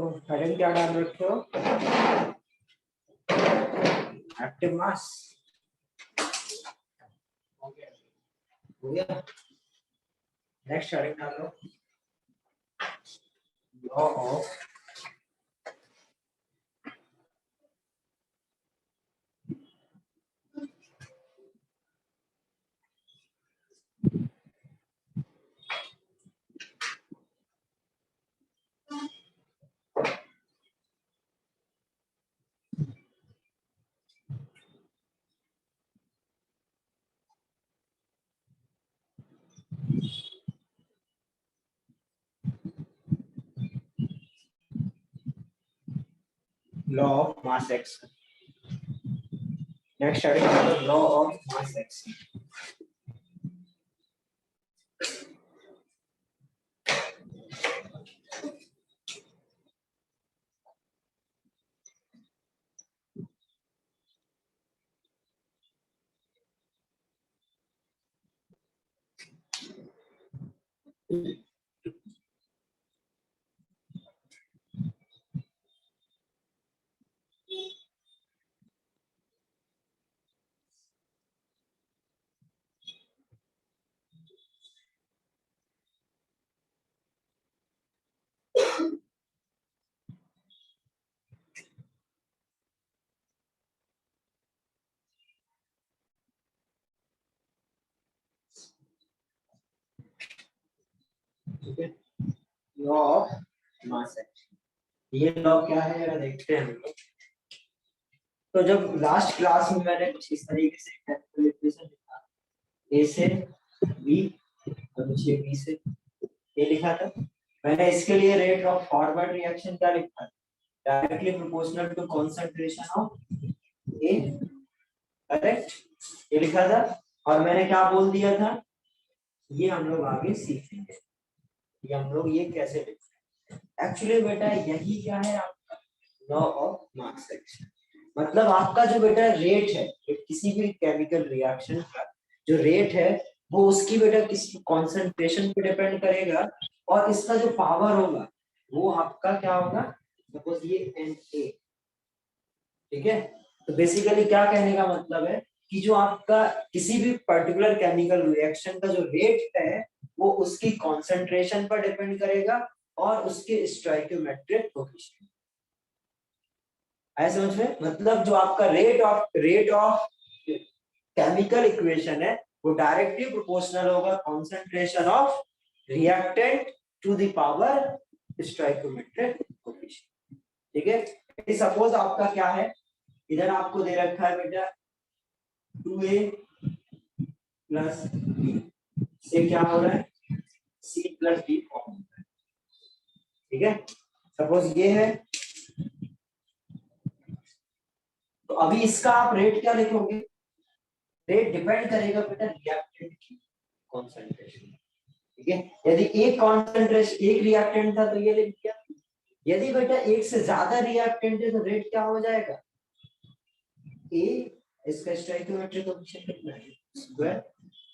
तो हेडिंग क्या डाल रखे हो? एक्टिव मास हो गया। नेक्स्ट हेडिंग डालो, law of mass action. Next heading is law of mass action. Okay. Law of mass action, ये लॉ क्या है जरा देखते हैं हम लोग। तो जब लास्ट क्लास में मैंने कुछ इस तरीके से कैलकुलेशन लिखा, ए से बी और नीचे बी से ए लिखा था मैंने। इसके लिए रेट ऑफ फॉरवर्ड रिएक्शन क्या लिखा, directly proportional to concentration of A, correct, ये लिखा था। और मैंने क्या बोल दिया था, ये हम लोग आगे सीखेंगे ये हम लोग ये कैसे लिखते हैं। एक्चुअली बेटा यही क्या है आपका लॉ ऑफ मास एक्शन। मतलब आपका जो बेटा रेट है किसी भी केमिकल रिएक्शन का जो रेट है वो उसकी बेटा किसी कंसंट्रेशन पे डिपेंड करेगा, और इसका जो पावर होगा वो आपका क्या होगा, सपोज ये Na, ठीक है। तो बेसिकली क्या कहने का मतलब है कि जो आपका किसी भी पर्टिकुलर केमिकल रिएक्शन का जो रेट है वो उसकी कंसंट्रेशन पर डिपेंड करेगा और उसके स्टोइकियोमेट्रिक कोएफिशिएंट। ऐसा समझ में, मतलब जो आपका रेट ऑफ केमिकल इक्वेशन है वो डायरेक्टली प्रोपोर्शनल होगा concentration of reactant to the power stoichiometric coefficient, ठीक है। सपोज आपका क्या है, इधर आपको दे रखा है बेटा 2a प्लस b से क्या हो रहा है c प्लस d फॉर्म होता है, ठीक है। सपोज ये है, तो अभी इसका आप रेट क्या लिखोगे, रेट डिपेंड करेगा बेटा रिएक्टेंट की कंसंट्रेशन, ठीक है। यदि एक कंसंट्रेशन एक रिएक्टेंट था तो ये लिख दिया, यदि बेटा एक से ज्यादा रिएक्टेंट है तो रेट क्या हो जाएगा, a इसका स्टोइकियोमेट्रिक कोएफिशिएंट कितना है स्क्वायर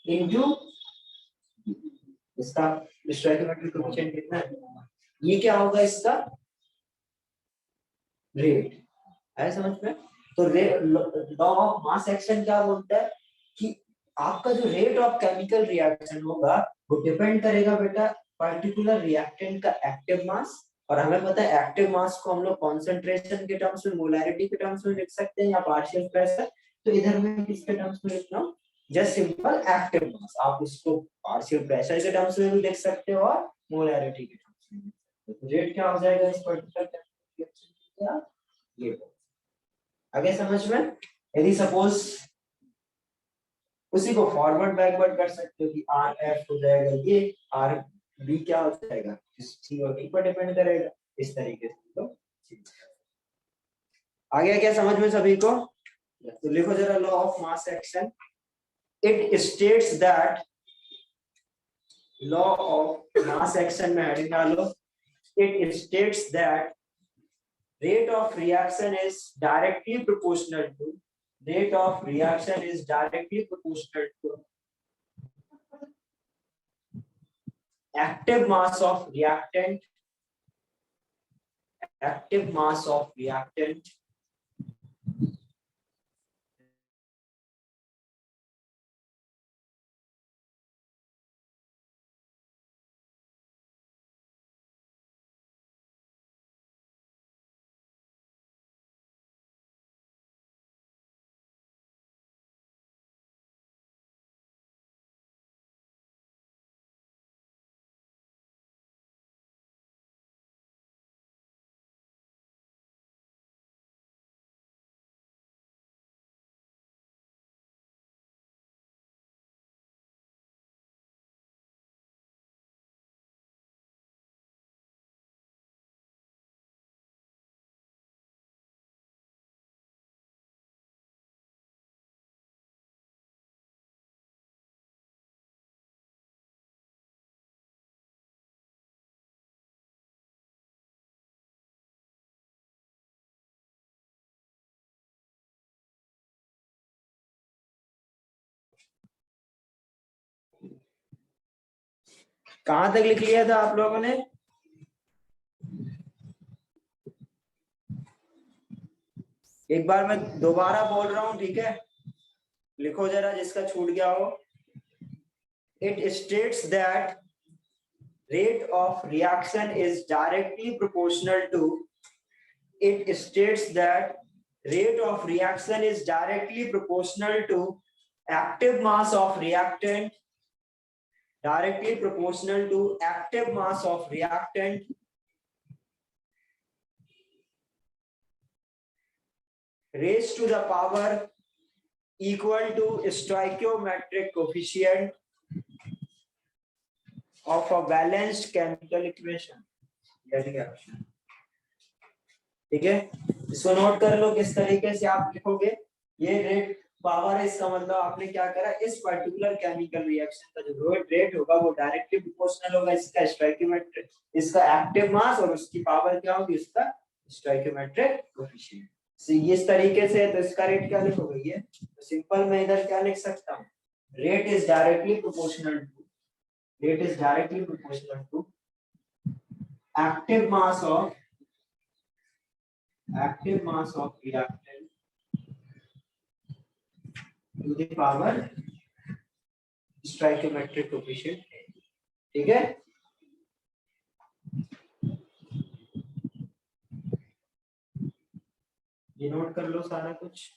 इनटू इसका स्टोइकियोमेट्रिक कोएफिशिएंट कितना है, ये क्या होगा इसका रेट, है समझ में। तो लॉ ऑफ मास एक्शन क्या बोलता है कि आपका जो रेट ऑफ केमिकल रिएक्शन होगा वो डिपेंड करेगा बेटा पर्टिकुलर रिएक्टेंट का एक्टिव मास, और हमें पता है एक्टिव मास को हम लोग कंसंट्रेशन के टर्म्स में, मोलैरिटी के टर्म्स में लिख सकते हैं या पार्शियल प्रेशर। तो इधर मैं किसके टर्म्स में लिख रहा हूँ, जस्ट सिंपल एक्टिव मास। आप इसको पार्शियल प्रेशर के टर्म्स में भी लिख सकते हो और मोलैरिटी के टर्म्स में। तो रेट क्या हो जाएगा इस पर्टिकुलर रिएक्शन का, ये आगे समझ में। यदि सपोज उसी को फॉरवर्ड बैकवर्ड कर सकते हो कि आर एफ हो जाएगा, ये आर बी क्या हो जाएगा, सी और डी पर डिपेंड करेगा, इस तरीके से। तो आगे क्या समझ में सभी को, तो लिखो जरा law of mass action. It states that, law of mass action में हेडिंग डालो, it states that rate of reaction is directly proportional to active mass of reactant active mass of reactant कहां तक लिख लिया था आप लोगों ने? एक बार मैं दोबारा बोल रहा हूं, ठीक है? लिखो जरा जिसका छूट गया हो। It states that rate of reaction is directly proportional to. It states that rate of reaction is directly proportional to active mass of reactant. Directly proportional to active mass of reactant raised to the power equal to stoichiometric coefficient of a balanced chemical equation. ठीक है, इसको note कर लो किस तरीके से आप लिखोगे। ये रेट पावर है, इसका मतलब आपने क्या करा, इस पर्टिकुलर केमिकल रिएक्शन का जो रेट होगा वो डायरेक्टली प्रोपोर्शनल होगा इसका स्टोइकियोमेट्रिक, इसका एक्टिव मास और उसकी पावर क्या होगी, उसका स्टोइकियोमेट्रिक कोएफिशिएंट। इस तरीके से तो इसका रेट क्या लिखोगे, ये तो सिंपल मैं इधर क्या लिख सकता हूँ, rate is directly proportional to, rate is directly proportional to active mass of reactant to the power stoichiometric coefficient, ठीक है? ये नोट कर लो सारा कुछ।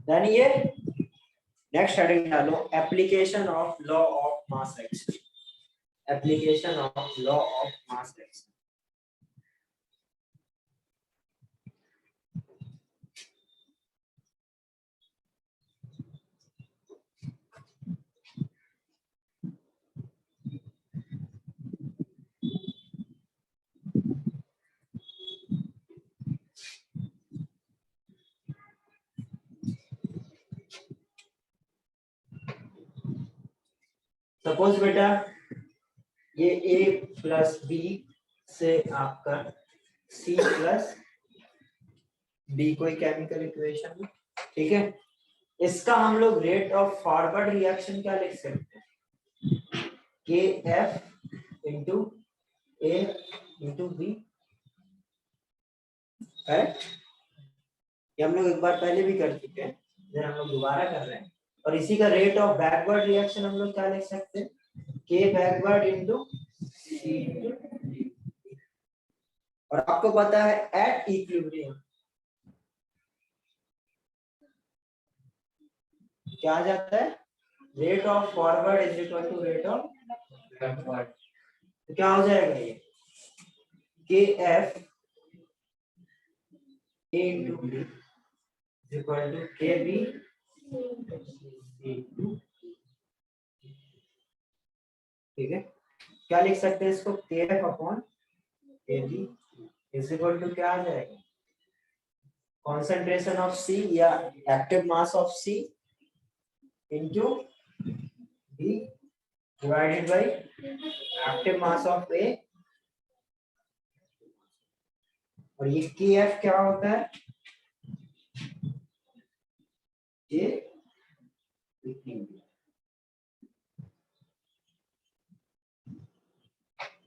देन ये नेक्स्ट हेडिंग डालो, application of law of mass action, application of law of mass action. Suppose बेटा ये A प्लस B से आपका C प्लस B कोई केमिकल इक्वेशन, ठीक है? इसका हम लोग रेट ऑफ फॉरवर्ड रिएक्शन क्या लिख सकते हैं, KF into A into B, correct? ये हम लोग एक बार पहले भी कर चुके हैं, इधर हम लोग दोबारा कर रहे हैं। और इसी का रेट ऑफ बैकवर्ड रिएक्शन हम लोग क्या लिख सकते हैं, K backward into C into D। और आपको पता है एट इक्विलिब्रियम क्या आ जाता है, rate of forward is equal to rate of backward. तो क्या हो जाएगा ये, KF A into B is equal to KB into, ठीक है? क्या लिख सकते हैं इसको, KF upon KB is equal to क्या आ जाएगा, concentration of C या active mass of C into B divided by active mass of A, और ये Kf क्या होता है, ये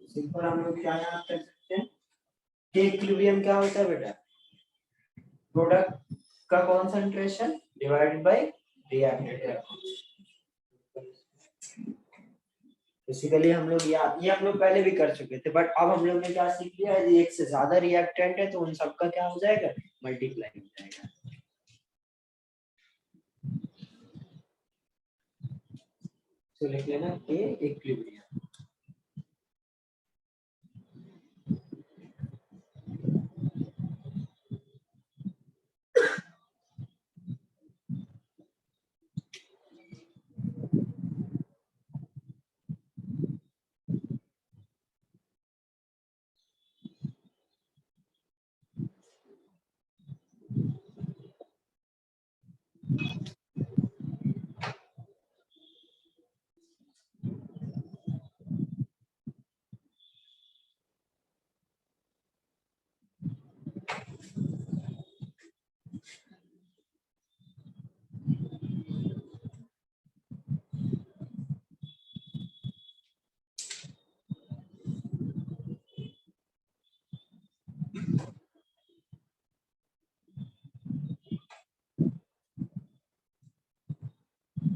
सिंपल हम लोग क्या याद कर सकते हैं, K इक्विलिब्रियम क्या होता है बेटा, प्रोडक्ट का कॉन्सेंट्रेशन डिवाइडेड बाय रिएक्टेंट का। बेसिकली हम लोग ये हम लोग पहले भी कर चुके थे, बट अब हम लोग ने क्या सीख लिया है, एक से ज्यादा रिएक्टेंट है तो उन सबका क्या हो जाएगा, मल्टीप्लाई हो जाएगा। तो लिख लेना K इक्विलिब्रियम।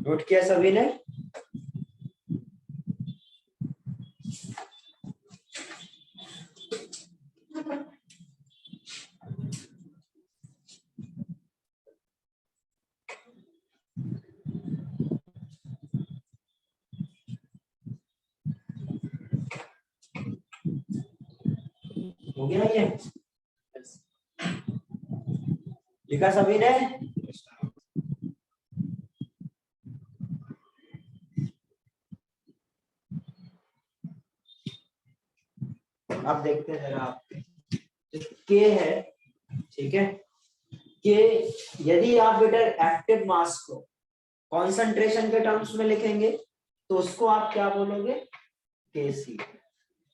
नोट किया सभी ने? हो गया ये? लिखा सभी ने? अब देखते हैं जरा, आप K है, ठीक है, K यदि आप बेटा एक्टिव मास को कॉन्सेंट्रेशन के टर्म्स में लिखेंगे तो उसको आप क्या बोलोगे, Kc।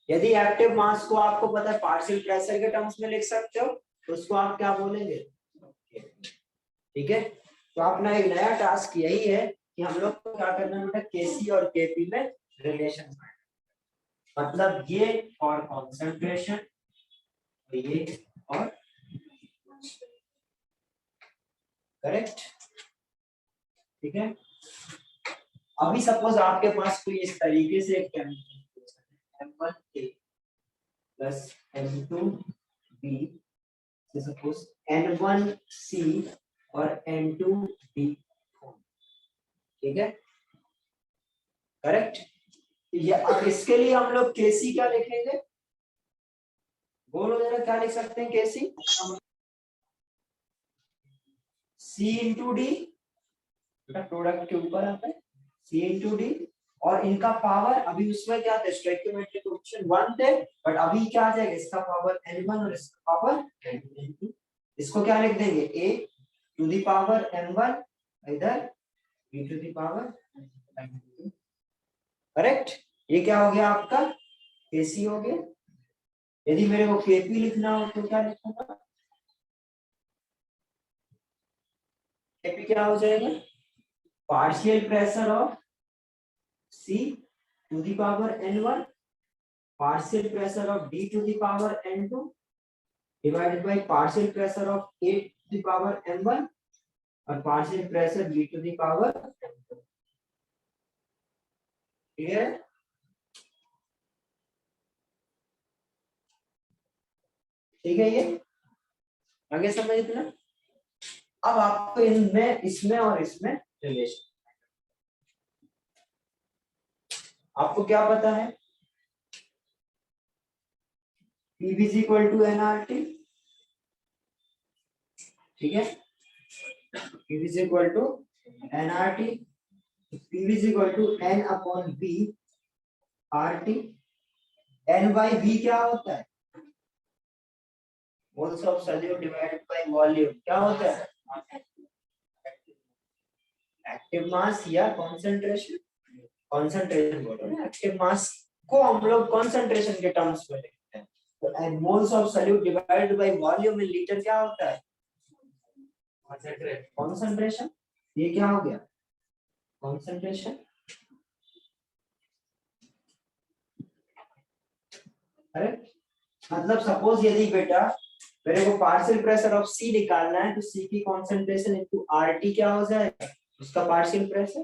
यदि एक्टिव मास को आपको पता है पार्शियल प्रेशर के टर्म्स में लिख सकते हो तो उसको आप क्या बोलेंगे, ठीक है। तो अपना एक नया टास्क यही है कि हम लोग को क्या करना है बेटा, Kc और Kp में रिलेशन, मतलब ये और कॉन्सेंट्रेशन, ये और करेक्ट, ठीक है। अभी सपोज आपके पास कोई इस तरीके से एक chemical M1A plus M2B, suppose N1C और N2B, ठीक है, करेक्ट। ये अब इसके लिए हम लोग Kc क्या लिखेंगे, बोलो जरा क्या लिख सकते हैं Kc, C into D, product के ऊपर आता है C इंटू डी, और इनका पावर अभी उसमें क्या था, स्टोइकियोमेट्रिक कोएफिशिएंट 1 थे, बट अभी क्या आ जाएगा, इसका पावर n1 और इसका पावर n2। इसको क्या लिख देंगे, a to the power m1, इधर b to the power n2, correct. ये क्या हो गया आपका, Kc हो गया। यदि मेरे को Kp लिखना हो तो क्या लिखूंगा, Kp क्या हो जाएगा, partial pressure of C to the power n1 partial pressure of D to the power n2 divided by partial pressure of A to the power m1 और partial pressure B to the power m2, ठीक है। ठीक है, ये आगे समझ इतना। अब आपको इनमें, इसमें और इसमें रिलेशन, आपको क्या पता है, Pv is equal to nRT, ठीक है, Pv is equal to nRT, Pv is equal to n upon V RT, n by V क्या होता है, moles of solute divided by volume, क्या होता है, एक्टिव मास या कॉन्सेंट्रेशन, कॉन्सेंट्रेशन बोल रहे हैं, एक्टिव मास को हम लोग कॉन्सेंट्रेशन के टर्म्स में लिखते हैं। तो moles of solute divided by volume in litre क्या होता है? कॉन्सेंट्रेशन। ये क्या हो गया? कॉन्सेंट्रेशन। अरे मतलब सपोज यदि बेटा मेरे को पार्शियल प्रेशर ऑफ सी निकालना है, तो सी की कॉन्सेंट्रेशन इनटू आरटी क्या हो जाएगा? उसका पार्शियल प्रेशर।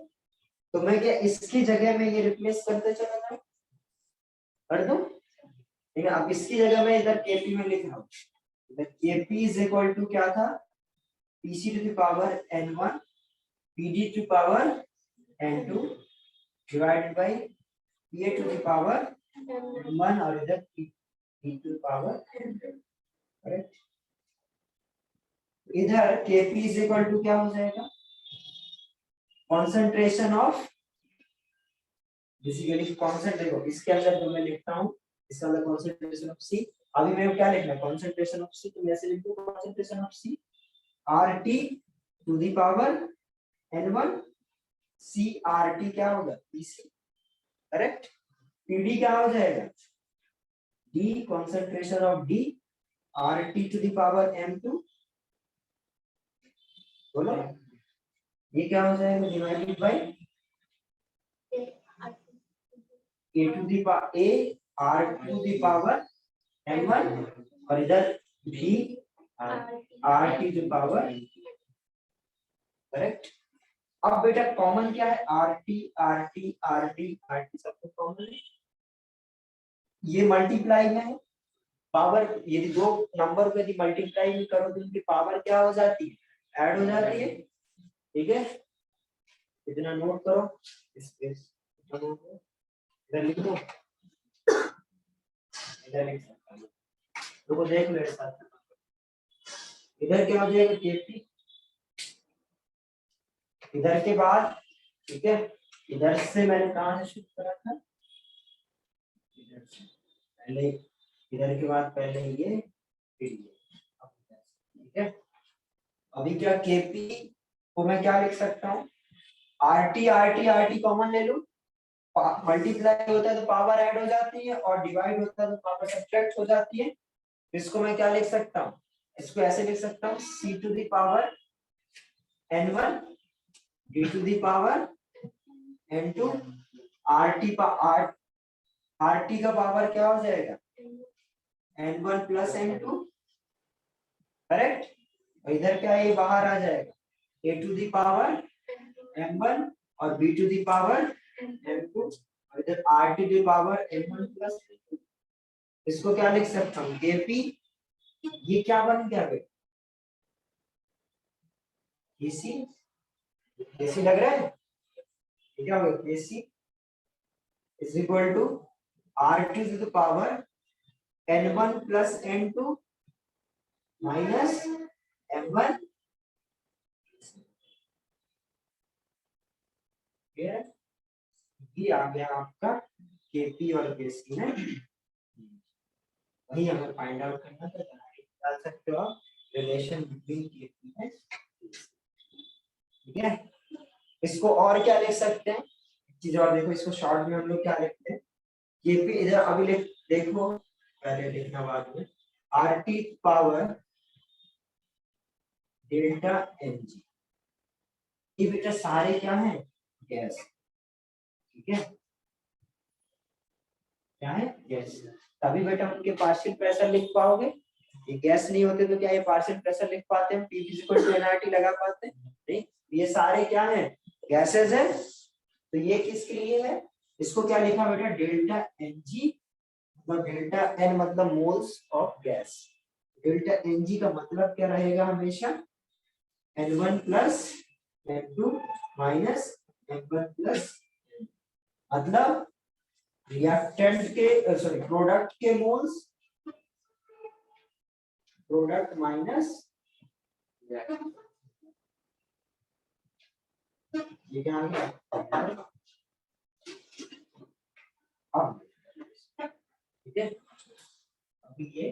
तो मैं क्या इसकी जगह में ये रिप्लेस करते चला जाऊं? कर दूं? ठीक है, अब इसकी जगह मैं इधर केपी में लिख रहा हूँ। केपी इज इक्वल टू क्या था? PC to the power n1 PD to power n2 divided by PA to the power n1 और इधर P to the power correct. इधर केपी इज इक्वल टू क्या हो जाएगा? कॉन्सेंट्रेशन ऑफ, बेसिकली कॉन्सेंट्रेशन देखो इसके अंदर जो मैं लिखता हूँ इसके अंदर कॉन्सेंट्रेशन ऑफ सी। अभी मैं क्या लिखना है? Concentration of C. तो मैं ऐसे लिख दूं concentration of C RT to the power n1 C RT क्या होगा? PC correct. पीडी क्या हो जाएगा? D concentration of D RT to the power m2। बोलो ये क्या हो जाएगा? Divided by a to the power a r to the power m1 और इधर b r to the power correct. अब बेटा कॉमन क्या है? rt rt rt rt सबको कॉमन है। ये मल्टीप्लाई में है पावर, यदि दो नंबर को यदि मल्टीप्लाई करो तो उनकी पावर क्या हो जाती है? ऐड हो जाती है। ठीक है, इतना नोट करो। इधर लिख दो, इधर लिख सकता हूं, तो देख मेरे साथ। इधर क्या हो जाएगा? केपी। इधर के बाद ठीक है, इधर से मैंने कहां से शुरू करा था? इधर से पहले, इधर के बाद पहले ये फिर ये। ठीक है, अभी क्या केपी को मैं क्या लिख सकता हूँ? आरटी आरटी आरटी कॉमन ले लूं, मल्टीप्लाई होता है तो पावर ऐड हो जाती है और डिवाइड होता है तो पावर सब्ट्रैक्ट हो जाती है। इसको मैं क्या लिख सकता हूँ? इसको ऐसे लिख सकता हूँ C to the power n1 D to the power n2 RT RT का पावर क्या हो जाएगा? n1 plus n2 correct. और इधर क्या है? ये बाहर आ जाएगा a to the power m1 और b to the power m2 और इधर r to the power m1 plus m2। इसको क्या लिख सकता हूँ? kp। ये क्या बन गया बेटा? kc। kc लग रहा है? क्या होगा? kc is equal to r2 to the power n1 plus n2 minus m1। ये आ गया आपका kp और kc है। वही हमें फाइंड आउट करना था। डाल सकते हो आप रिलेशन बिटवीन kp है। ठीक है, इसको और क्या लिख सकते हैं? चीज और देखो, इसको शॉर्ट में हम लोग क्या लिखते हैं? kp इधर अभी लिख देखो, पहले लिखना बाद में rt पावर डेल्टा mg। ये बेटा सारे क्या है? गैस। ठीक है, क्या है? गैस। तभी बेटा उनके पार्शियल प्रेशर लिख पाओगे। ये गैस नहीं होते तो क्या ये पार्शियल प्रेशर लिख पाते हैं? P इक्वल टू nRT लगा पाते हैं? नहीं, ये सारे क्या है? गैसेस है। तो ये किसके लिए है? इसको क्या लिखा बेटा? डेल्टा mg, मतलब डेल्टा n मतलब moles of gas. Delta mg का मतलब क्या रहेगा? हमेशा n1 plus n2 minus n1 plus, मतलब रिएक्टेंट के सॉरी प्रोडक्ट के मोल्स, प्रोडक्ट माइनस ये क्या आ गया? अब ठीक है, अभी ये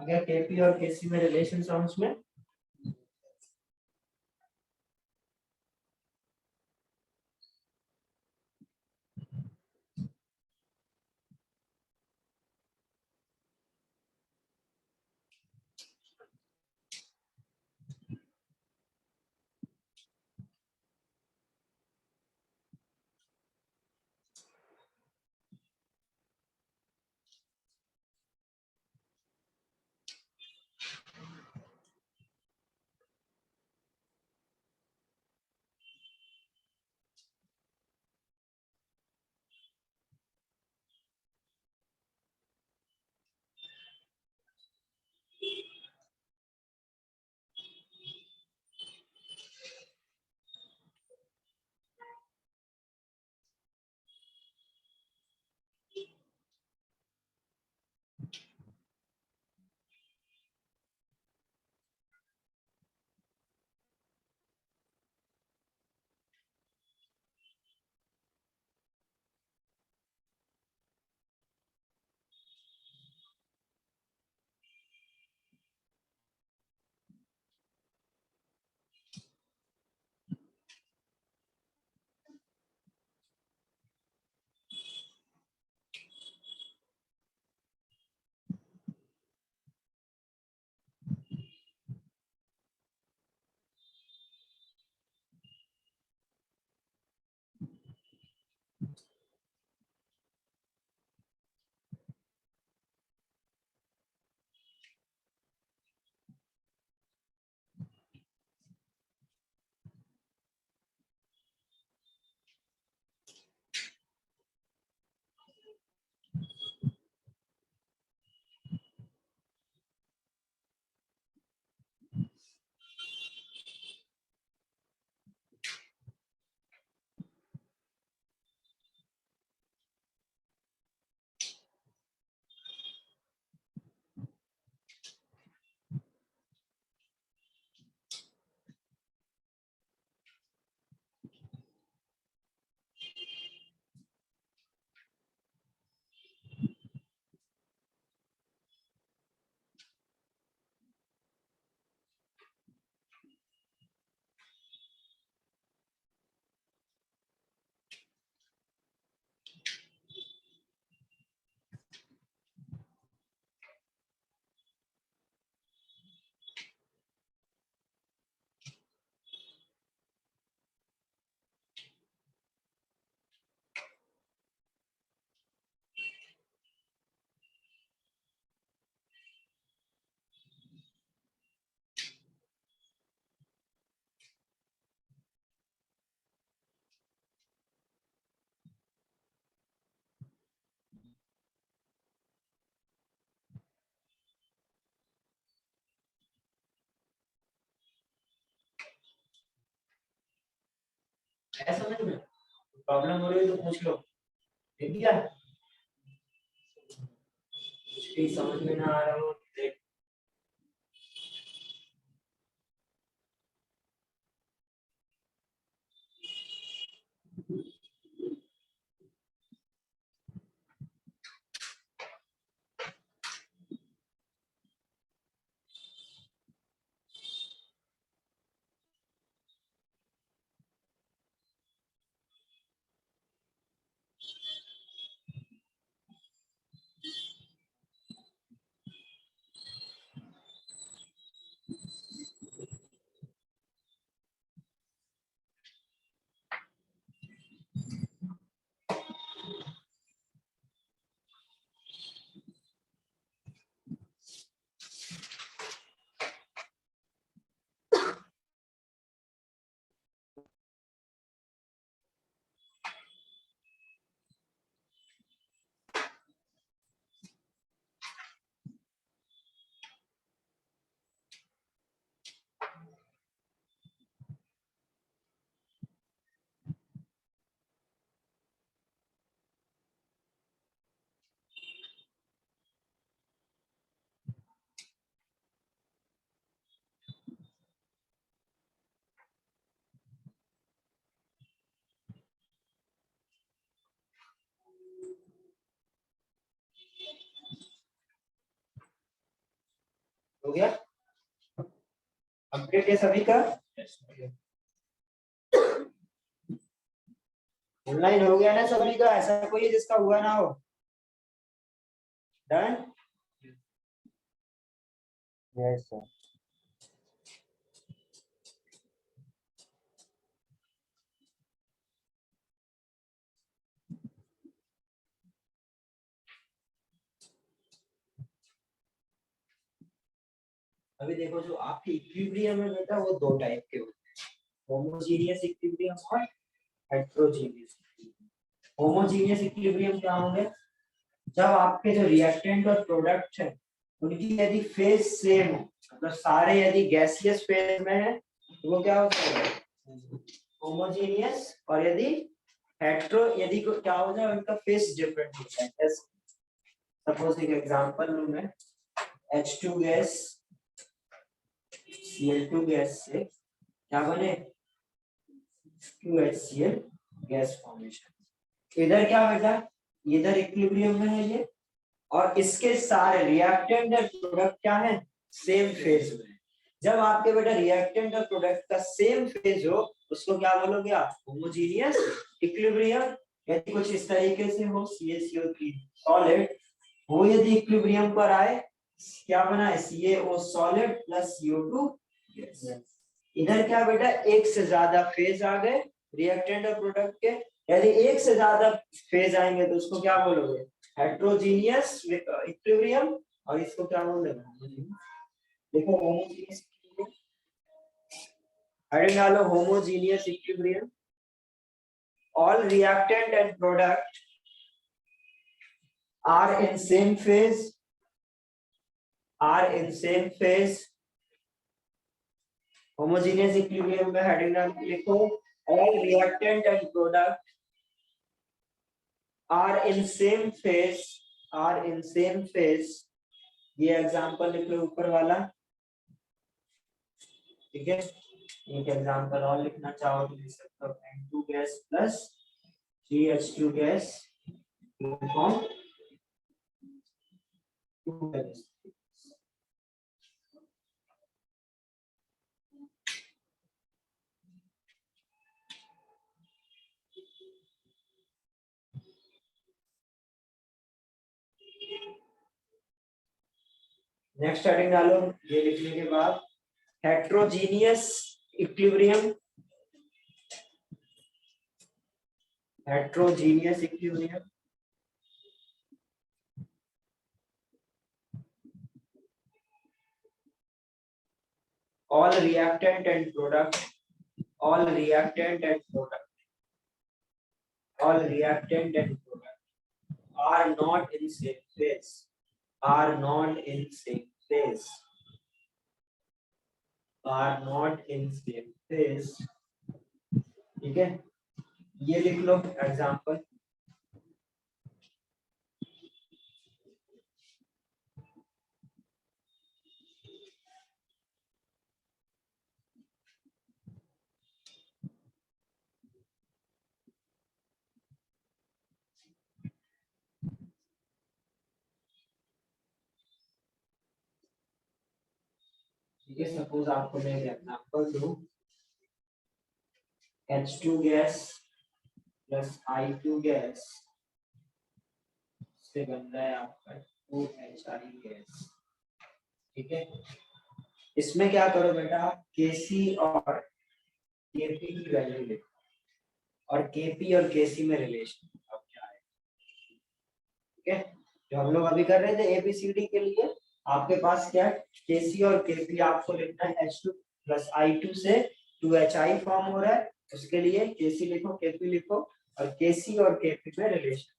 क्या केपी और केसी में रिलेशन समझ में? ऐसा समझ में प्रॉब्लम हो रही है तो पूछ लो। ठीक है, कुछ भी समझ में ना आ रहा हो देख। गया अपडेट है सभी का? ऑनलाइन हो गया ना सभी का? ऐसा कोई है जिसका हुआ ना हो? डन? Yes sir. अभी देखो जो आपके इक्विलिब्रियम है बेटा वो दो टाइप के होते हैं, होमोजीनियस इक्विलिब्रियम और हेटेरोजीनियस। होमोजीनियस इक्विलिब्रियम क्या होंगे? जब आपके जो रिएक्टेंट और प्रोडक्ट है उनकी यदि फेज सेम हो, मतलब सारे यदि गैसियस फेज में है तो वो क्या होता है? होमोजीनियस। और यदि हेटेरो यदि क्या हो जाए उनका फेज डिफरेंट होता है। सपोज एक एग्जांपल लूं मैं, H2 गैस Cl2 गैस से क्या बने? 2HCl gas formation. इधर क्या बेटा? इधर इक्विलिब्रियम में है ये, और इसके सारे रिएक्टेंट और प्रोडक्ट क्या है? सेम फेज में। जब आपके बेटा रिएक्टेंट और प्रोडक्ट का सेम फेज हो उसको क्या बोलोगे आप? Homogeneous equilibrium. यदि कुछ इस तरीके से हो CaCO3 सॉलिड, वो यदि इक्विलिब्रियम पर आए क्या बना है? CaO solid plus CO2 gas. इधर क्या बेटा? एक से ज्यादा फेज आ गए रिएक्टेंट और प्रोडक्ट के। यदि एक से ज्यादा फेज आएंगे तो उसको क्या बोलोगे? Heterogeneous equilibrium. और इसको क्या बोलोगे? देखो होमोजीनियस इक्विलिब्रियम, हेडिंग डालो homogeneous equilibrium. All reactant and product are in same phase, are in same phase. Homogeneous equilibrium में हेडिंग डाल के लिखो all reactant and product are in same phase, are in same phase. ये example लिख लो ऊपर वाला, ठीक है? एक एग्जांपल और लिखना चाहो तो लिख सकते हो N2 gas plus 3H2 gas form 2 gas. Next heading डालो ये लिखने के बाद heterogeneous equilibrium, heterogeneous equilibrium. all reactant and product, all reactant and product, all reactant and product are not in same phase, are not in same phase, are not in same phase। ठीक है? ये लिख लो example. ठीक है, suppose आपको मैं example दूं, H2 gas plus I2 gas से बन रहा है आपका 2HI गैस। ठीक है? इसमें क्या करो बेटा? Kc और Kp की वैल्यू लिखो, और Kp और Kc में रिलेशन अब क्या है? ठीक है? जो हम लोग अभी कर रहे थे ABCD के लिए, आपके पास क्या है? Kc और Kp आपको लिखना है H2 प्लस I2 से 2HI फॉर्म हो रहा है, उसके लिए Kc लिखो Kp लिखो और Kc और Kp में रिलेशन।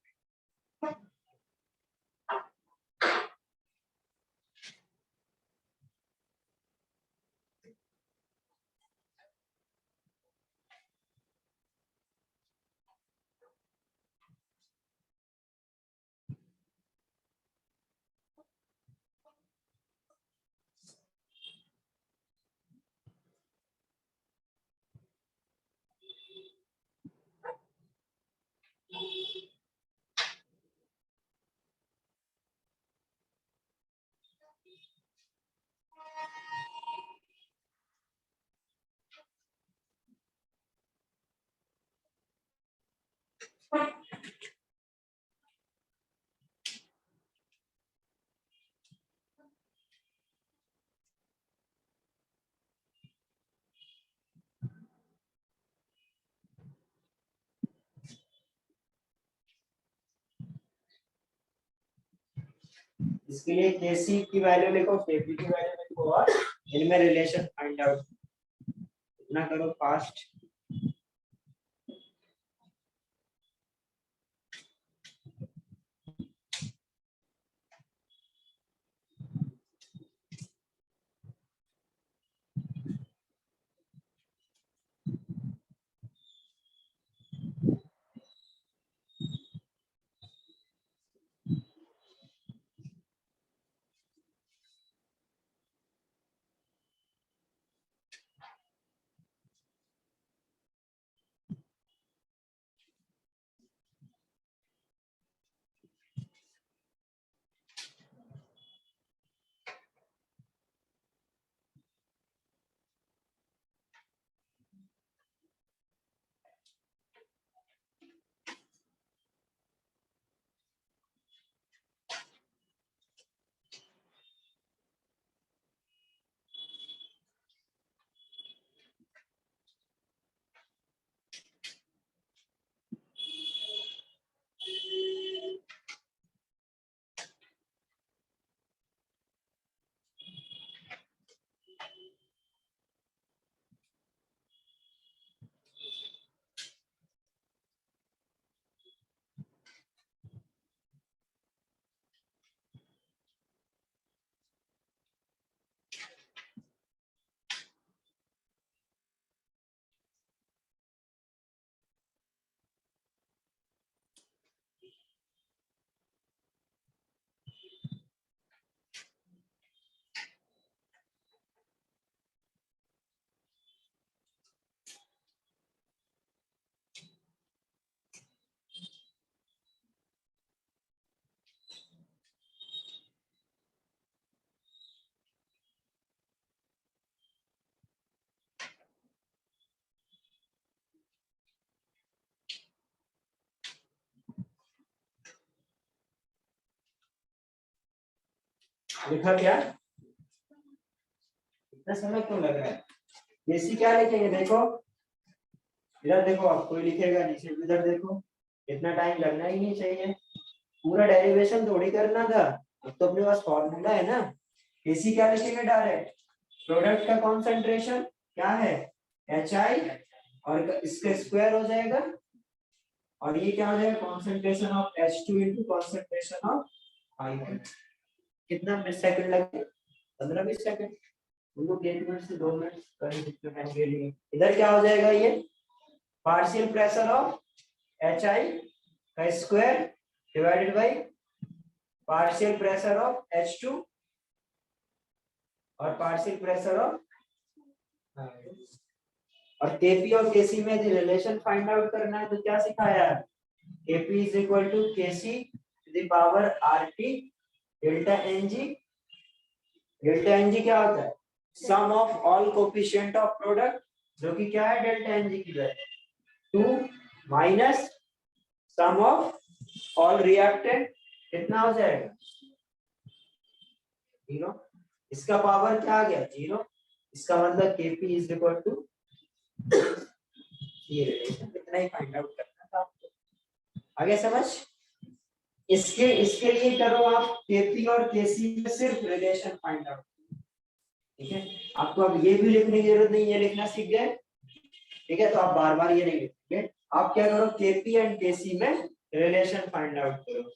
इसके लिए केसी की वैल्यू लिखो, केपी की वैल्यू लिखो और इनमें रिलेशन फाइंड आउट। इतना करो फास्ट। लिखा क्या? इतना समय क्यों लग रहा है? केसी क्या लिखेंगे देखो, इधर देखो, आप कोई लिखेगा नीचे, इधर देखो, इतना टाइम लगना ही नहीं चाहिए। पूरा डेरिवेशन थोड़ी करना था, अब तो अपने पास फॉर्मूला है ना। केसी क्या लिखेंगे डायरेक्ट, प्रोडक्ट का कॉन्सेंट्रेशन क्या है, एच आई, और इसका स्क्वायर हो जाएगा, और ये क्या हो जाएगा, concentration of H2 into concentration of I. कितना सेकंड लगे, 15-20 सेकंड। उनको 1 मिनट से 2 मिनट कहीं जितने टाइम के लिए। इधर क्या हो जाएगा, ये partial pressure of H I का square divided by partial pressure of H2 और पार्शियल प्रेशर ऑफ, और केपी और केसी में यदि रिलेशन फाइंड आउट करना है तो क्या सिखाया है, KP is equal to KC to the power RT delta NG. Delta NG क्या होता है, sum of all coefficient of product, जो कि क्या है डेल्टा एनजी की value 2 minus sum of all reactant, कितना हो जाएगा 0। इसका पावर क्या आ गया 0। इसका मतलब केपी इज इक्वल टू, ये रिलेशन इतना ही फाइंड आउट करना था आपको। आगे समझ। इसके लिए करो आप केपी और केसी में सिर्फ रिलेशन फाइंड आउट। ठीक है, आपको अब ये भी लिखने की जरूरत नहीं, ये लिखना सीख गए। ठीक है, तो आप बार बार ये नहीं लिखेंगे, आप क्या करो केपी एंड केसी में रिलेशन फाइंड आउट करो।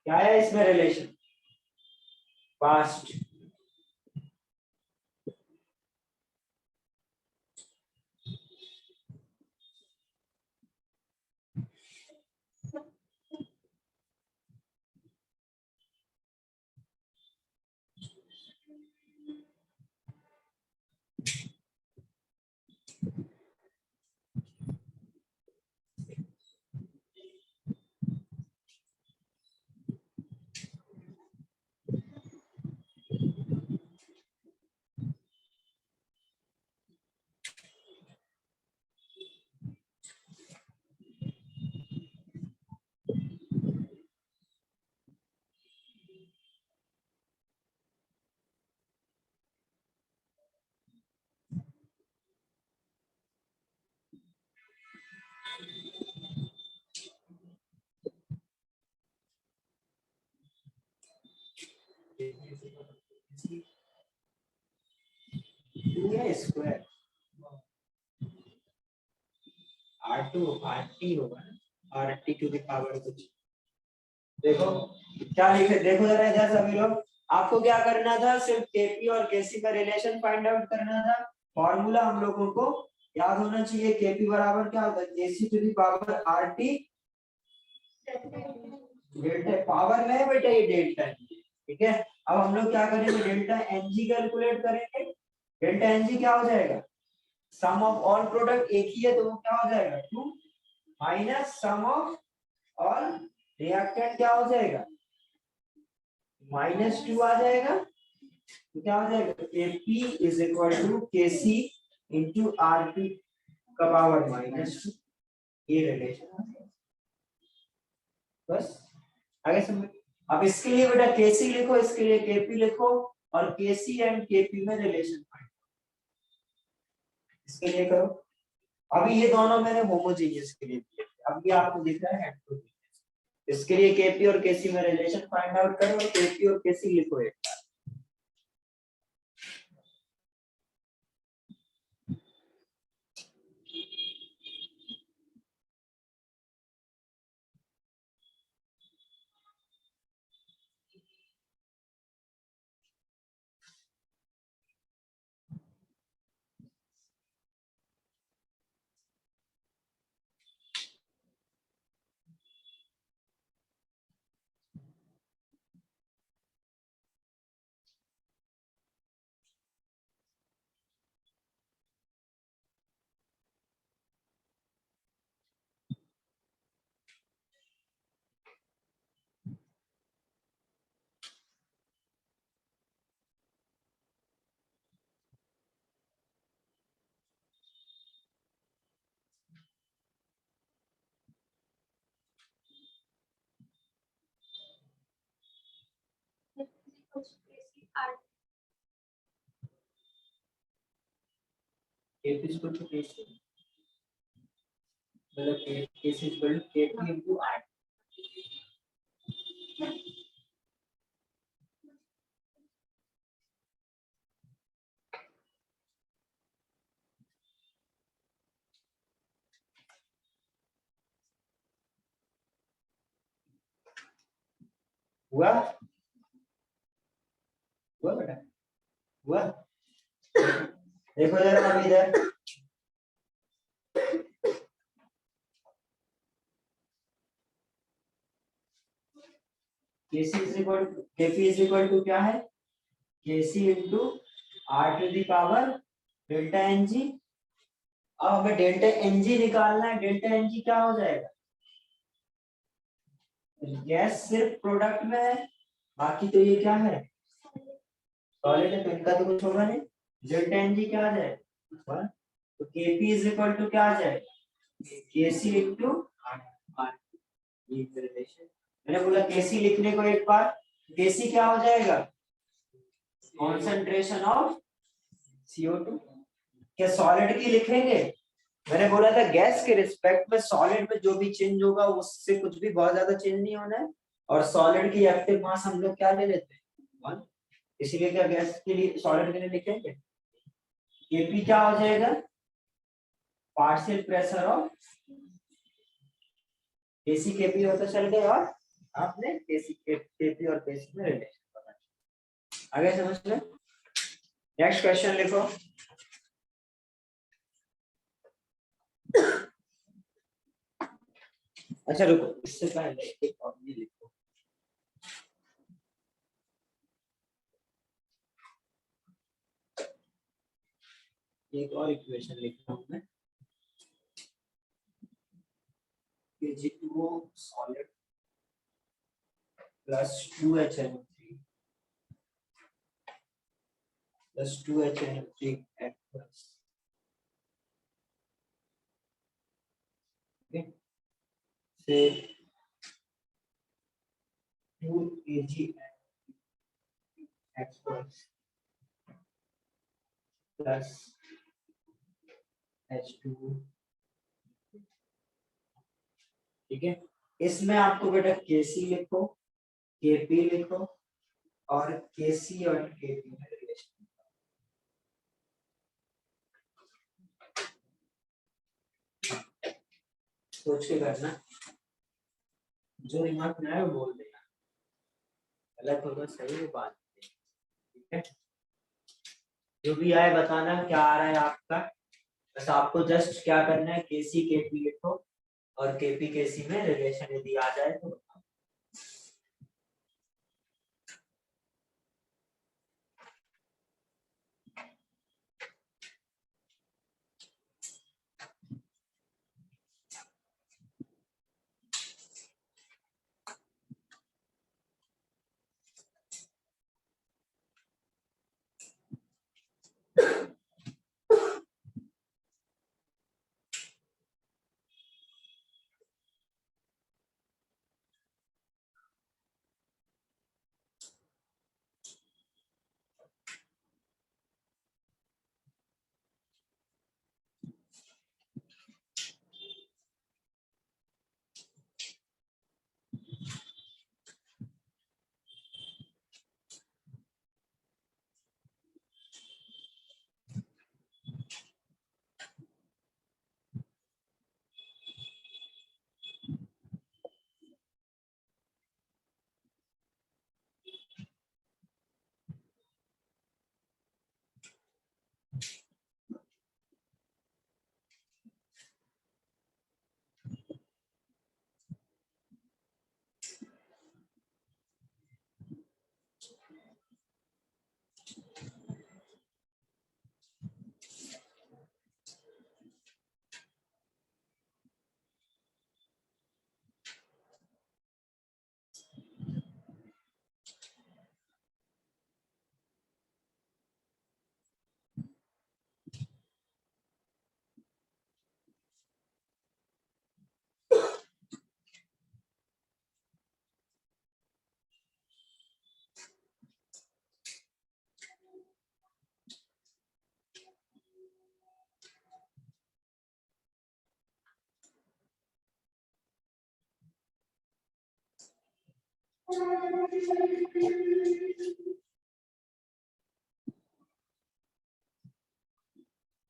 क्या है इसमें relation, past. Square R2 RT होगा ना, RT टू द पावर कुछ। देखो क्या लिखे, देखो जरा इधर सभी लोग, आपको क्या करना था, सिर्फ केपी और केसी का रिलेशन फाइंड आउट करना था। फॉर्मूला हम लोगों को याद होना चाहिए, केपी बराबर क्या होता है, KC to the power RT delta, power में है बेटा ये डेल्टा, ठीक है। अब हम लोग क्या करेंगे, डेल्टा एनजी कैलकुलेट करेंगे। डेल्टा एनजी क्या हो जाएगा, सम ऑफ ऑल प्रोडक्ट एक ही है तो वो क्या हो जाएगा 2 minus sum of all reactant क्या हो जाएगा -2 आ जाएगा। तो क्या हो जाएगा, Kp is equal to Kc into Rp का पावर -2, ये रिलेशन बस आगे समझ। अब इसके लिए बेटा Kc लिखो, इसके लिए Kp लिखो, और Kc एंड Kp में रिलेशन फाइंड इसके लिए करो। अभी ये दोनों मैंने होमोजेनियस के लिए किए थे, अब ये आपको दिख रहा है हेटेरोजेनियस। इसके लिए Kp और Kc में रिलेशन फाइंड आउट करो, और Kp और Kc लिखो एक बार। Kp इक्वल टू Kc मतलब Kc equal to Kp into R। हुआ हुआ बेटा हुआ। देखो जरा अभी इधर Kc is equal to Kp is equal to क्या है, Kc into R to the power delta Ng। अब हमें डेल्टा Ng निकालना है, डेल्टा Ng क्या हो जाएगा, गैस सिर्फ प्रोडक्ट में है, बाकी तो ये क्या है सॉलिड है, तो इनका तो कुछ होगा नहीं। डेल्टा Ng क्या आ जाएगा, तो Kp इज इक्वल टू क्या आ जाएगा, Kc इंटू R। ये रिलेशन मैंने बोला Kc लिखने को एक बार, Kc क्या हो जाएगा, कॉन्सेंट्रेशन ऑफ CO2। क्या सॉलिड की लिखेंगे, मैंने बोला था गैस के रिस्पेक्ट में सॉलिड में जो भी चेंज होगा उससे कुछ भी बहुत ज्यादा चेंज नहीं होना है, और सॉलिड की एक्टिव मास हम लोग क्या ले लेते हैं 1, इसीलिए क्या गैस के लिए सॉलिड के लिए लिखेंगे Kp क्या हो जाएगा, partial pressure of Kc Kp होता चल गया, और आपने Kp और Kc में रिलेशन पता। आगे समझ लो, नेक्स्ट क्वेश्चन लिखो। अच्छा रुको, इससे पहले एक और ये लिखो, एक और इक्वेशन लिखता हूं मैं, Kg2O solid plus 2HNO3 plus 2HNO3 aqueous, okay, से 2 Kg एक्वस प्लस H2, ठीक है। इसमें आपको बेटा Kc लिखो, Kp लिखो, और Kc और Kp में रिलेशन, सोच के करना, जो दिमाग में आए वो बोल देना, गलत होगा सही वो बात, ठीक है। जो भी आए बताना क्या आ रहा है आपका, बस आपको जस्ट क्या करना है, केसी केपी लिखो और केपी केसी में रिलेशन यदि आ जाए तो बताओ।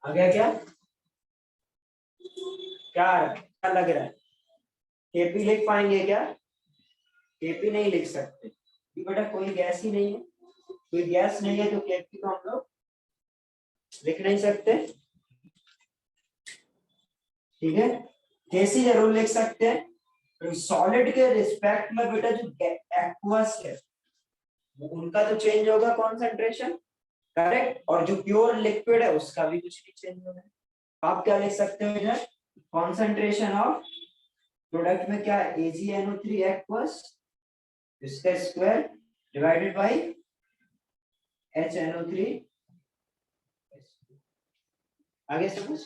आ गया क्या, क्या लग रहा है, केपी लिख पाएंगे क्या, केपी नहीं लिख सकते बेटा, कोई गैस ही नहीं है, कोई गैस नहीं है तो केपी को हम लोग लिख नहीं सकते, ठीक है। केसी जरूर लिख सकते हैं, सॉलिड के रिस्पेक्ट में बेटा जो एक्वस है उनका तो चेंज होगा कॉन्सेंट्रेशन, करेक्ट, और जो प्योर लिक्विड है उसका भी कुछ नहीं चेंज होगा। आप क्या लिख सकते हो इधर, कॉन्सेंट्रेशन ऑफ प्रोडक्ट में क्या है, AgNO3 एक्वस इसका स्क्वायर डिवाइडेड बाय HNO3, आगे समझ।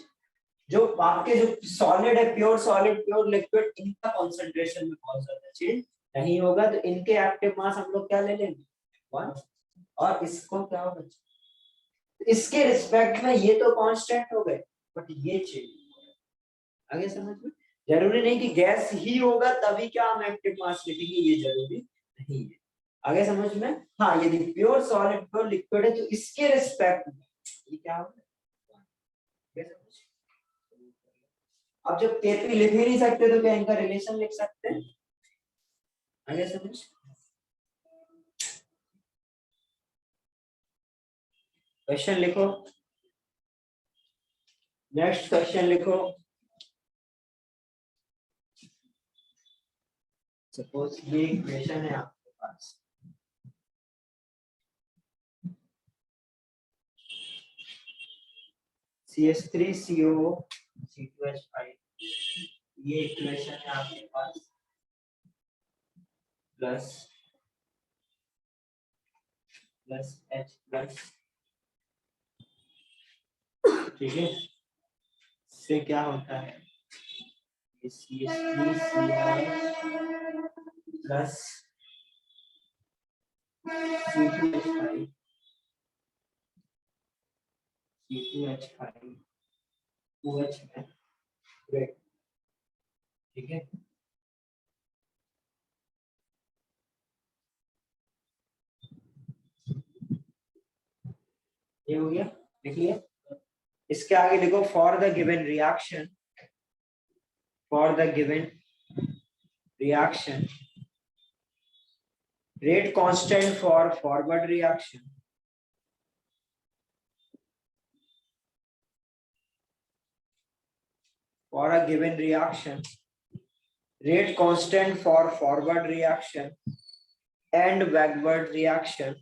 जो आपके जो सॉलिड है, प्योर सॉलिड प्योर लिक्विड, इनका कॉन्सेंट्रेशन में बहुत ज्यादा चेंज नहीं होगा, तो इनके एक्टिव मास हम लोग क्या ले लेंगे 1, और इसको क्या होगा, इसके रिस्पेक्ट में ये तो कांस्टेंट हो गए बट ये चेंज, आगे समझ में। जरूरी नहीं कि गैस ही होगा तभी क्या हम एक्टिव मास लिखेंगे, ये जरूरी नहीं है, आगे समझ में। हाँ यदि प्योर सॉलिड प्योर लिक्विड है तो इसके रिस्पेक्ट में ये क्या होगा, अब जब केपी लिख ही नहीं सकते तो क्या इनका रिलेशन लिख सकते हैं, आगे समझ। क्वेश्चन लिखो, नेक्स्ट क्वेश्चन लिखो, सपोज ये इक्वेशन है आपके पास, CH3CO C2H5, ये इक्वेशन है आपके पास, प्लस प्लस H प्लस, ठीक है, इससे क्या होता है, CH3Cl plus C2H5 C2H5 OH में, ठीक है। ये हो गया, लिखिए, इसके आगे लिखो for the given reaction, for the given reaction, rate constant for forward reaction, for a given reaction, rate constant for forward reaction and backward reaction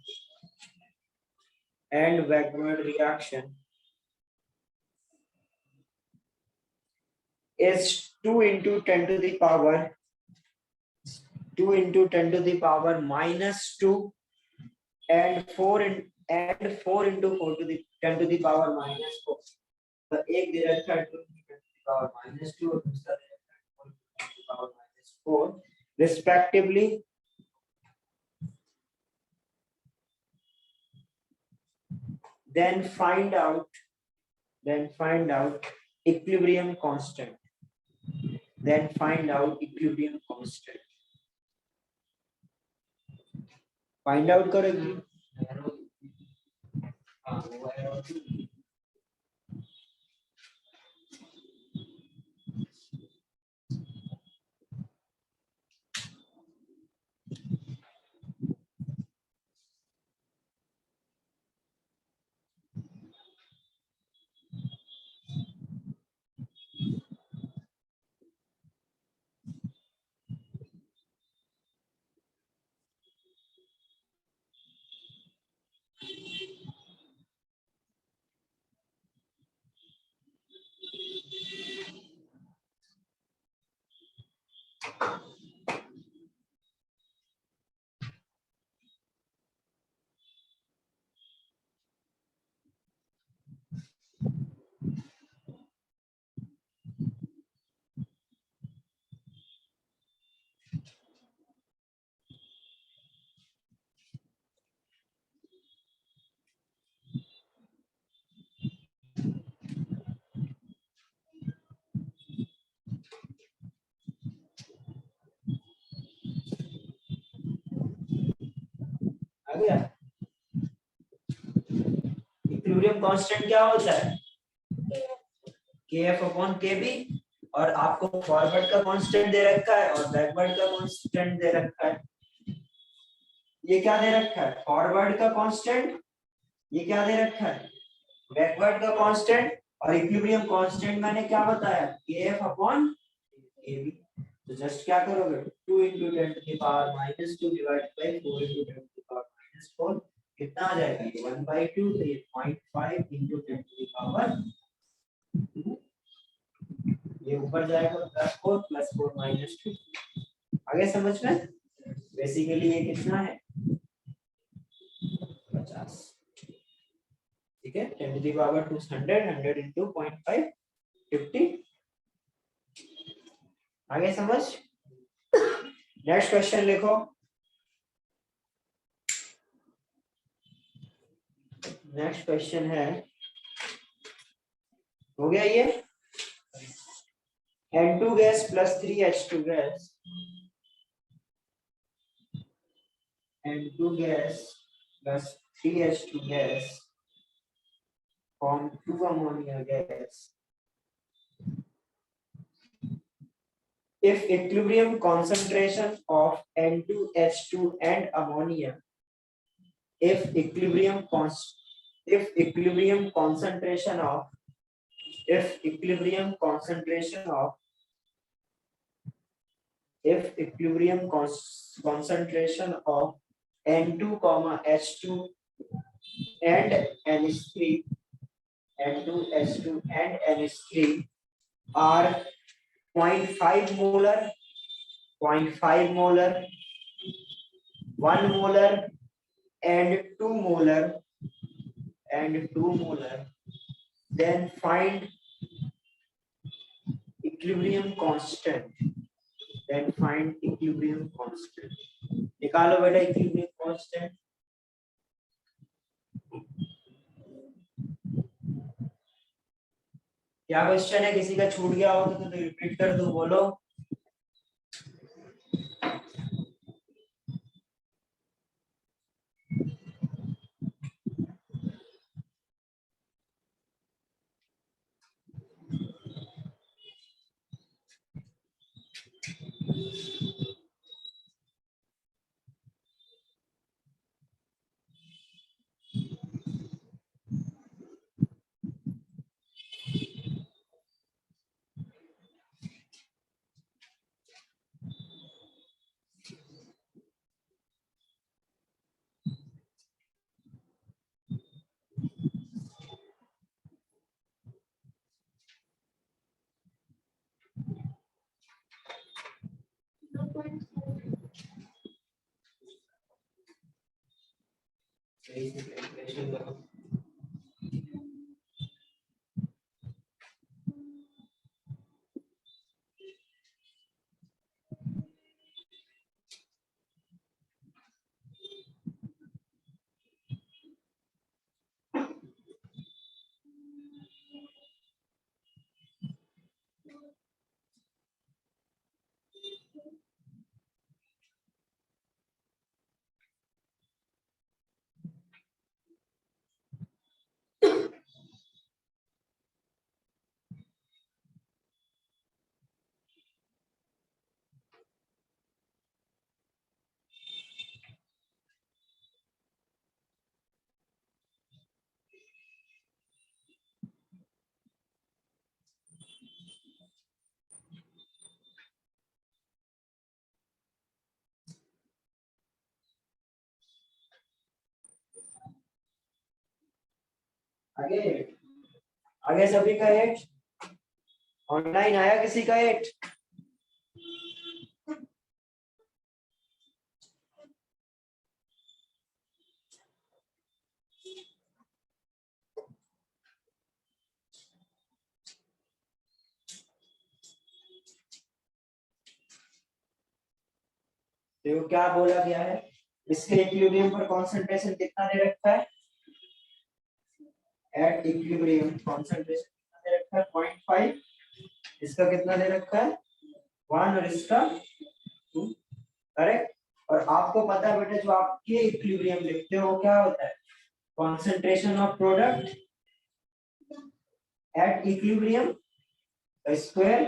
is 2 into 10 to the power minus 2 and 4 into 4 to the 10 to the power minus 4. तो एक दे रखा है 2 into 10 to the power minus 2 और दूसरा दे रखा है 4 into 10 to the power minus 4 respectively. Then find out equilibrium constant. Find out करोगे. आ गया. इक्विलिब्रियम कांस्टेंट क्या होता है? kf upon kb और आपको फॉरवर्ड का कांस्टेंट दे रखा है और बैकवर्ड का कांस्टेंट दे रखा है. ये क्या दे रखा है? फॉरवर्ड का कांस्टेंट. ये क्या दे रखा है? बैकवर्ड का कांस्टेंट. और इक्विलिब्रियम कांस्टेंट मैंने क्या बताया? kf upon kb. तो जस्ट क्या करोगे? 2 into 10 to the power minus 2 divided by 4 into 10 to the power minus 4 कितना आ जाएगा? ये 1/2 तो ये 0.5 into 10 to the power 2. ये ऊपर जाएगा +4 +4 -2. आगे समझ में? बेसिकली ये कितना है? 50. ठीक है. 10 to the power 200 100 into 0.5 50. आगे समझ? नेक्स्ट क्वेश्चन लिखो. नेक्स्ट क्वेश्चन है, हो गया ये N2 gas plus 3H2 gas, N2 gas plus 3H2 gas form 2 ammonia gas. If equilibrium concentration of N2H2 and ammonia, if equilibrium concentration of N2, H2 and NH3 and NH3 are 0.5 molar, 0.5 molar, 1 molar and 2 molar, then find equilibrium constant. निकालो बेटा equilibrium constant. क्या question है? किसी का छूट गया हो तो रिपीट कर दो. बोलो. सही से कैलकुलेशन करो। आगे आगे सभी का 8 ऑनलाइन आया, किसी का 8? देखो क्या बोला गया है, इसके इक्विलिब्रियम पर कंसंट्रेशन कितना दे रखा है? एट इक्विलिब्रियम कंसंट्रेशन कितना दे रखा है? 0.5। इसका कितना दे रखा है? 1 और इसका 2। करेक्ट। और आपको पता है बेटा, जो आपके इक्विलिब्रियम लिखते हो क्या होता है? Concentration of product at equilibrium square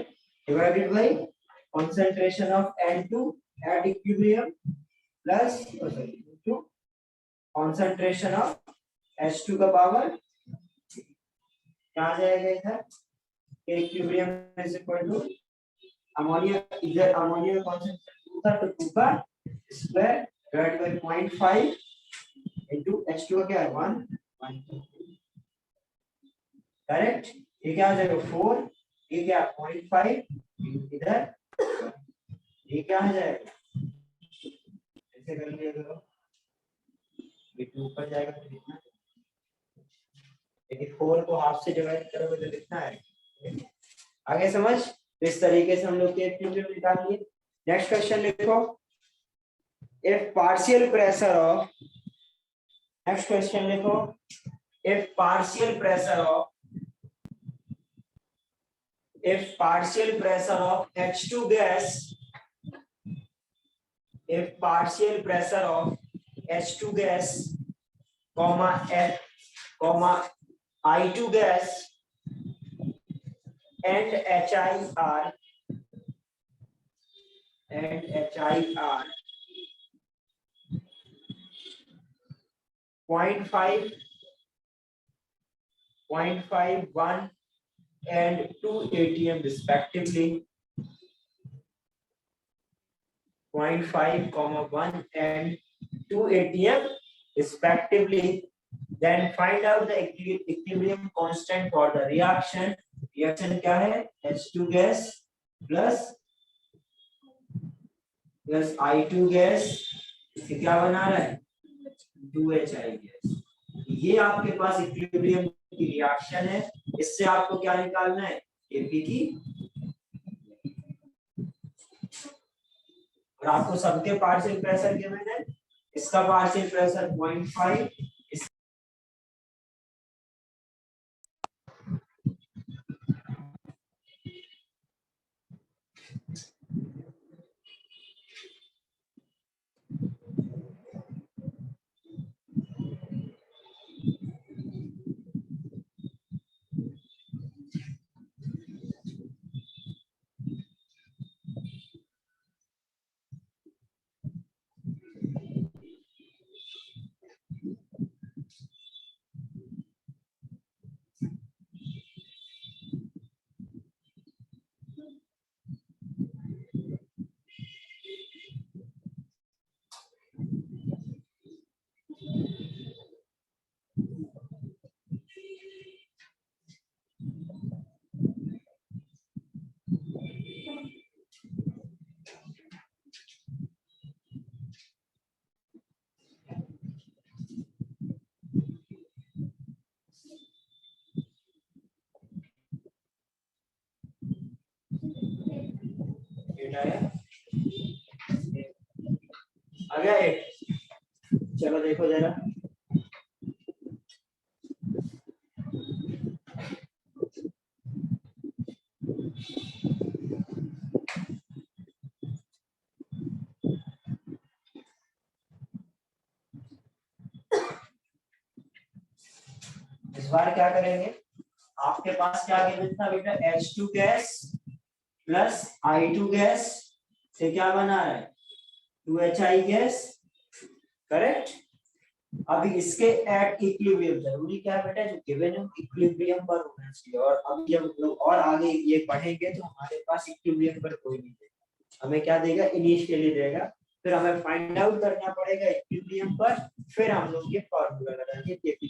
divided by concentration of N2 at equilibrium plus into concentration of H2 का पावर क्या आ जाएगा इधर? Equilibrium is equal to ammonia, इधर अमोनिया का कॉन्सेंट्रेशन 2 था तो 2 का square divide by 0.5 into H2 का क्या है? 1 करेक्ट। ये क्या आ जाएगा? 4। ये क्या 0.5 इधर, ये क्या आ जाएगा? ऐसे कर लिया करो, ये 2 ऊपर जाएगा तो कितना? यदि 4 को हाफ से डिवाइड करोगे तो कितना है? आगे समझ। तो इस तरीके से हम लोग के इक्विलिब्रियम निकालिए। नेक्स्ट क्वेश्चन लिखो, if partial pressure of, next question लिखो, if partial pressure of, if partial pressure of H2 gas, if partial pressure of H2 gas, comma F, comma I2 gas and HIR, and HIR 0.5, 0.5, 1 and 2 atm respectively, 0.5, 1 and 2 atm respectively, then find out the equilibrium constant for the reaction. Reaction क्या है? H2 gas plus I2 gas, इसे क्या बना रहा है? 2HI gas। ये आपके पास equilibrium की रिएक्शन है। इससे आपको क्या निकालना है? Kp की। और आपको सबके पार्शियल प्रेशर गिवन है। इसका पार्शियल प्रेशर 0.5, 8 आया, आ गया 8। चलो देखो जरा, इस बार क्या करेंगे, आपके पास क्या गिवन था बेटा, H2 gas plus I2 gas से क्या बना है, 2HI गैस, करेक्ट। अभी इसके एट इक्विलिब्रियम, जरूरी क्या है बेटा, जो गिवन है इक्विलिब्रियम पर होना चाहिए। और अब जब लोग और आगे ये पढ़ेंगे तो हमारे पास इक्विलिब्रियम पर कोई नहीं देगा, हमें क्या देगा, इनिशियली देगा, फिर हमें फाइंड आउट करना पड़ेगा इक्विलिब्रियम पर, फिर हम लोग ये फार्मूला लगाएंगे केपी,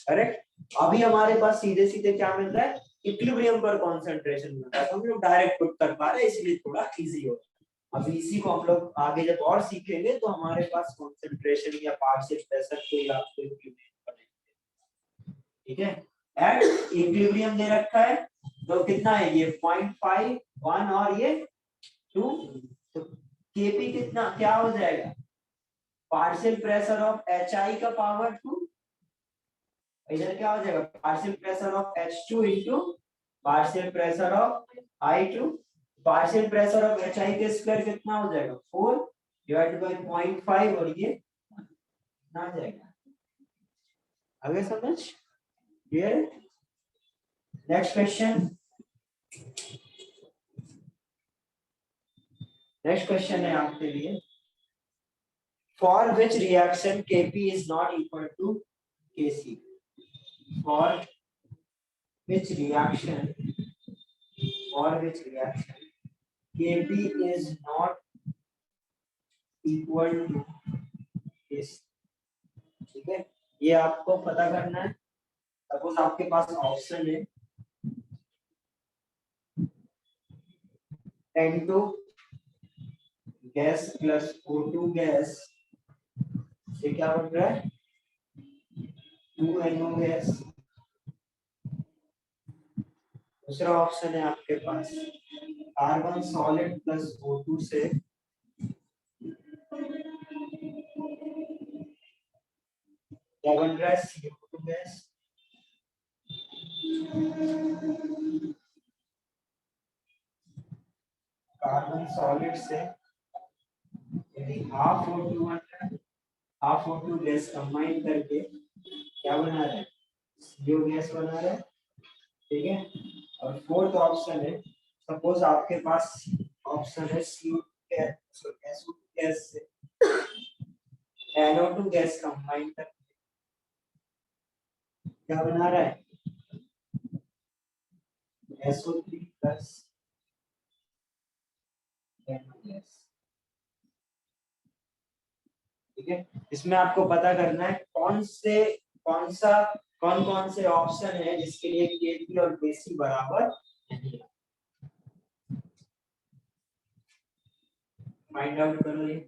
करेक्ट। अभी हमारे पास सीधे सीधे क्या मिल रहा है, इक्विलिब्रियम पर कंसंट्रेशन मिल रहा है, तो हम लोग डायरेक्ट पुट कर पा रहे हैं, इसलिए थोड़ा इजी हो रहा है। अभी इसी को हम लोग आगे जब और सीखेंगे तो हमारे पास कंसंट्रेशन या पार्शियल प्रेशर कोई आपको इक्विलिब्रियम बनेगा, ठीक है। एट इक्विलिब्रियम दे रखा है, तो कितना है ये 0.5 1 और ये 2, तो केपी कितना क्या हो जाएगा, पार्शियल प्रेशर ऑफ HI का पावर 2, इधर क्या हो जाएगा, partial pressure of H2 into partial pressure of I2, partial pressure of HI के स्क्वायर कितना हो जाएगा, 4 डिवाइडेड बाय 0.5, और ये कितना आ जाएगा, आगे समझ clear. Next question, next question है आपके लिए, for which reaction Kp is not equal to Kc, for which reaction Kp is not equal to Kc, ठीक है। ये आपको पता करना है। सपोज आपके पास ऑप्शन है N2 gas plus O2 gas से क्या बन रहा है, 2NO गैस। दूसरा ऑप्शन है आपके पास कार्बन सॉलिड प्लस O2 से क्या बन रहा है, CO2 गैस। कार्बन सॉलिड से यदि हाफ O2 बन रहा है, हाफ O2 गैस कंबाइन करके क्या बना रहा है, CO गैस बना रहा है, ठीक है। और फोर्थ ऑप्शन है, सपोज आपके पास ऑप्शन है CO2 गैस से NO2 गैस कंबाइन करके क्या बना रहा है, SO3 प्लस NO गैस, ठीक है। इसमें आपको पता करना है कौन कौन से ऑप्शन है जिसके लिए Kp और Kc बराबर नहीं है, फाइंड आउट करो ये।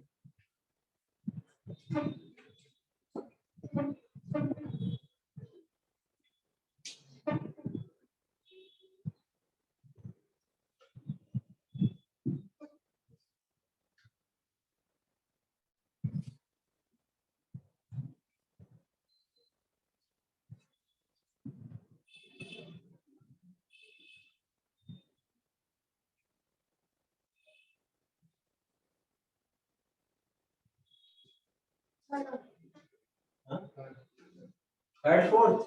थर्ड फोर्थ,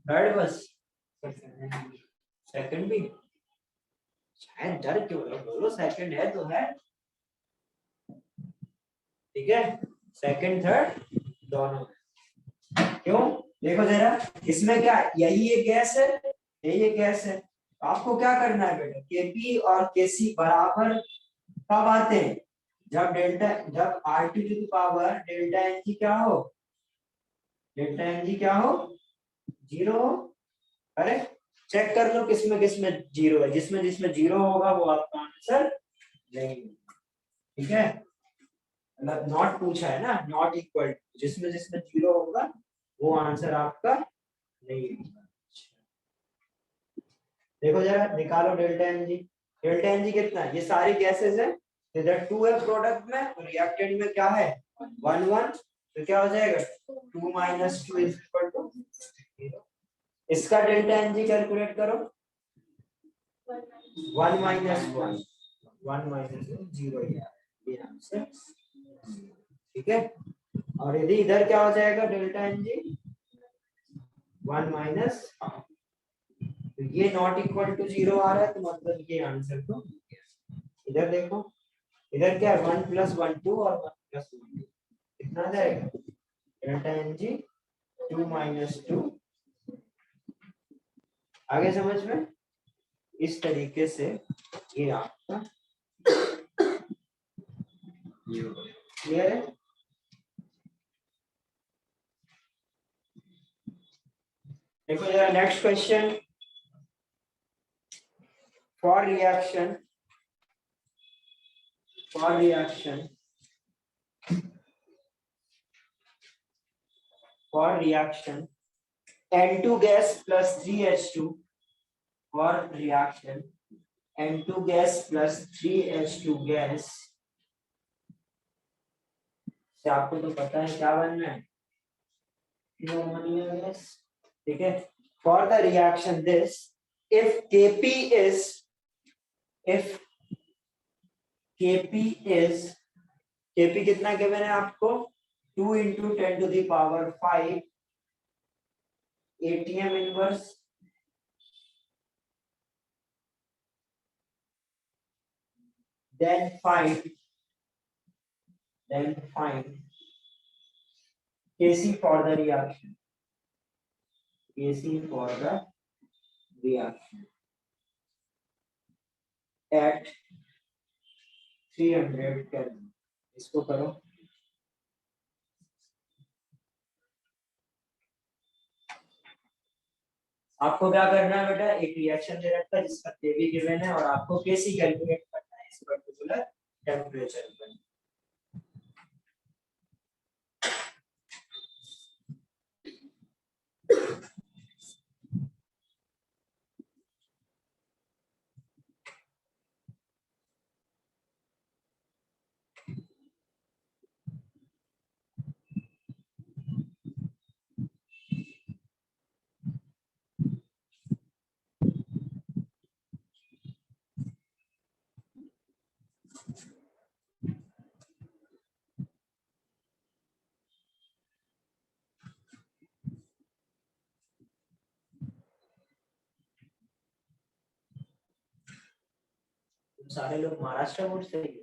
थर्ड बस, सेकंड भी शायद, डर क्यों रहे हो, बोलो सेकंड है तो है, ठीक है। सेकंड थर्ड दोनों, क्यों, देखो जरा, इसमें क्या यही एक गैस है, यही एक गैस है, तो आपको क्या करना है बेटा, Kp और Kc बराबर कब आते हैं, जब R2 की पावर डेल्टा Ng क्या हो, डेल्टा Ng क्या हो, 0 हो। अरे चेक कर लो किसमें किसमें 0 है, जिसमें जिसमें 0 होगा वो आपका आंसर नहीं, ठीक है। मतलब नॉट पूछा है ना, नॉट इक्वल, जिसमें जिसमें 0 होगा वो आंसर आपका नहीं होगा। देखो जरा निकालो delta Ng, delta N G कितना है, ये सारी गैसेस है, इधर 2 है प्रोडक्ट में और रिएक्टेंट में क्या है 1 1, तो क्या हो जाएगा 2 माइनस 2 इज इक्वल टू 0। इसका डेल्टा एन जी कैलकुलेट करो, 1 माइनस 1, 1 माइनस 0 ये आंसर, ठीक है। और यदि इधर क्या हो जाएगा डेल्टा एन जी 1 माइनस, तो ये नॉट इक्वल टू 0 आ रहा है, तो मतलब ये आंसर तो इधर देखो, इधर क्या है 1 प्लस 1 2 और 1 प्लस 1 2, कितना आ जाएगा डेल्टा एन जी 2 माइनस 2। आगे समझ में, इस तरीके से ये आपका क्लियर है। देखो जरा next question, for reaction for reaction N2 gas plus 3H2, for reaction N2 gas plus 3H2 gas से आपको तो पता है क्या बनना है, अमोनिया गैस, ठीक है। For the reaction this, if Kp is Kp कितना गिवन है आपको 2 into 10 to the power 5 ATM inverse, then find Kc for the reaction, Kc for the reaction at 300 Kelvin। इसको करो, आपको क्या करना है बेटा, एक रिएक्शन दे रखा है जिसका केवी गिवन है और आपको केसी कैलकुलेट करना है इस पर्टिकुलर टेम्परेचर पर। सारे लोग महाराष्ट्र बोर्ड से ही,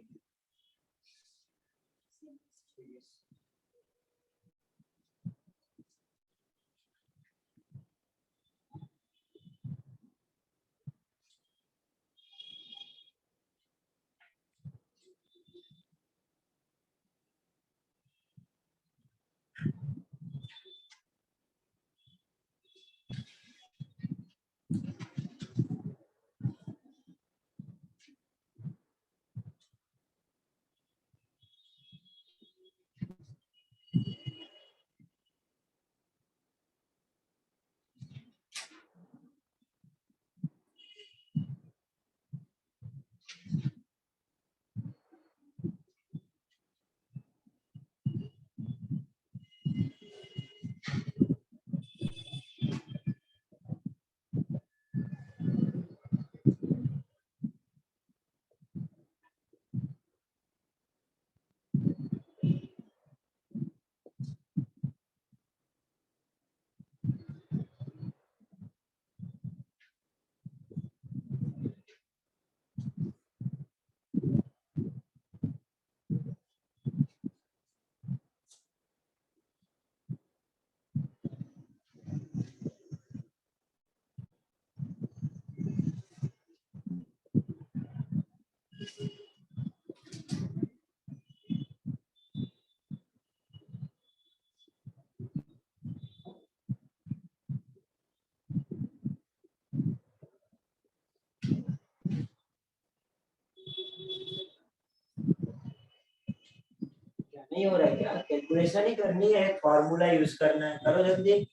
नहीं हो रहा है क्या, कैलकुलेशन ही करनी है, फॉर्मूला यूज करना है, करो जल्दी।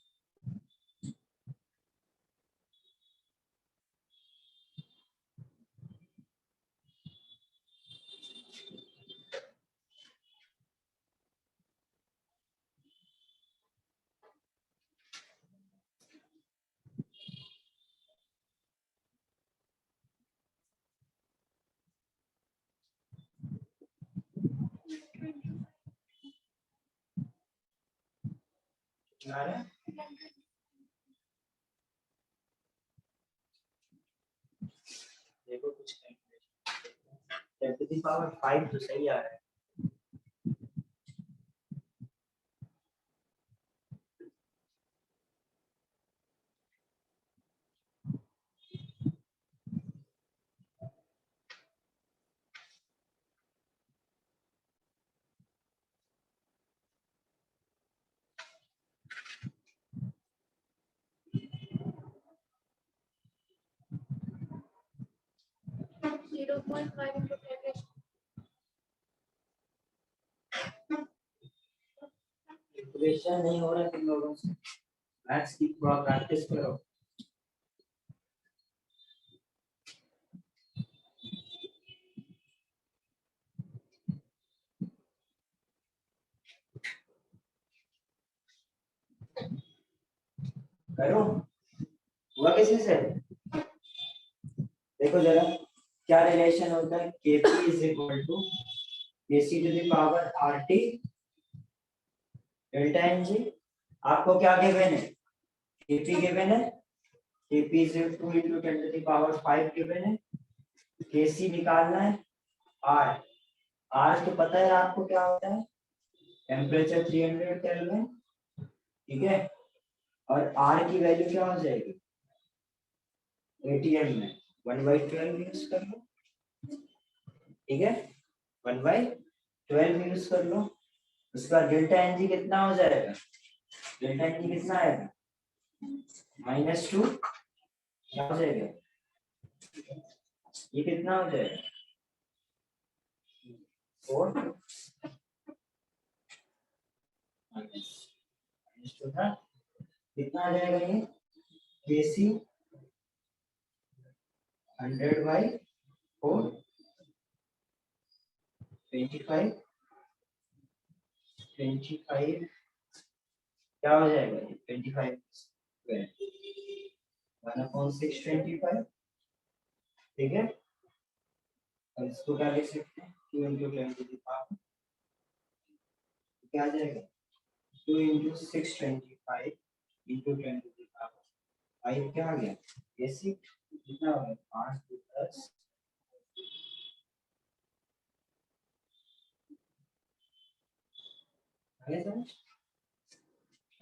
देखो कुछ 10 to the power 5 तो सही आ रहा है। इक्वेशन नहीं हो रहा तुम लोगों से, मैथ्स की थोड़ा प्रैक्टिस करो। करो हुआ किसी से? देखो जरा क्या रिलेशन होता है, Kp is equal to Kc to the power RT delta Ng। आपको क्या गिवन है? Kp गिवन है, Kp is 2 into 10 to the power 5 given है। Kc निकालना है, R R तो पता है आपको क्या होता है, टेम्परेचर 300 केल्विन, ठीक है। और R की वैल्यू क्या हो जाएगी एटीएम में 1/12 यूज कर लो, ठीक है 1/12 यूज कर लो। उसका डेल्टा एनजी कितना हो जाएगा, डेल्टा एनजी कितना आएगा -2, क्या हो जाएगा ये कितना हो जाएगा 4 -2 था, कितना आ जाएगा ये केसी 100/4 25 क्या हो जाएगा 25 1/625, ठीक है। और इसको क्या लिख सकते हैं 2 into 10 to the power, क्या आ जाएगा 2 into 625 into 10 to the power 5, क्या आ गया एसी कितना हो गया 5 + आगे समझ।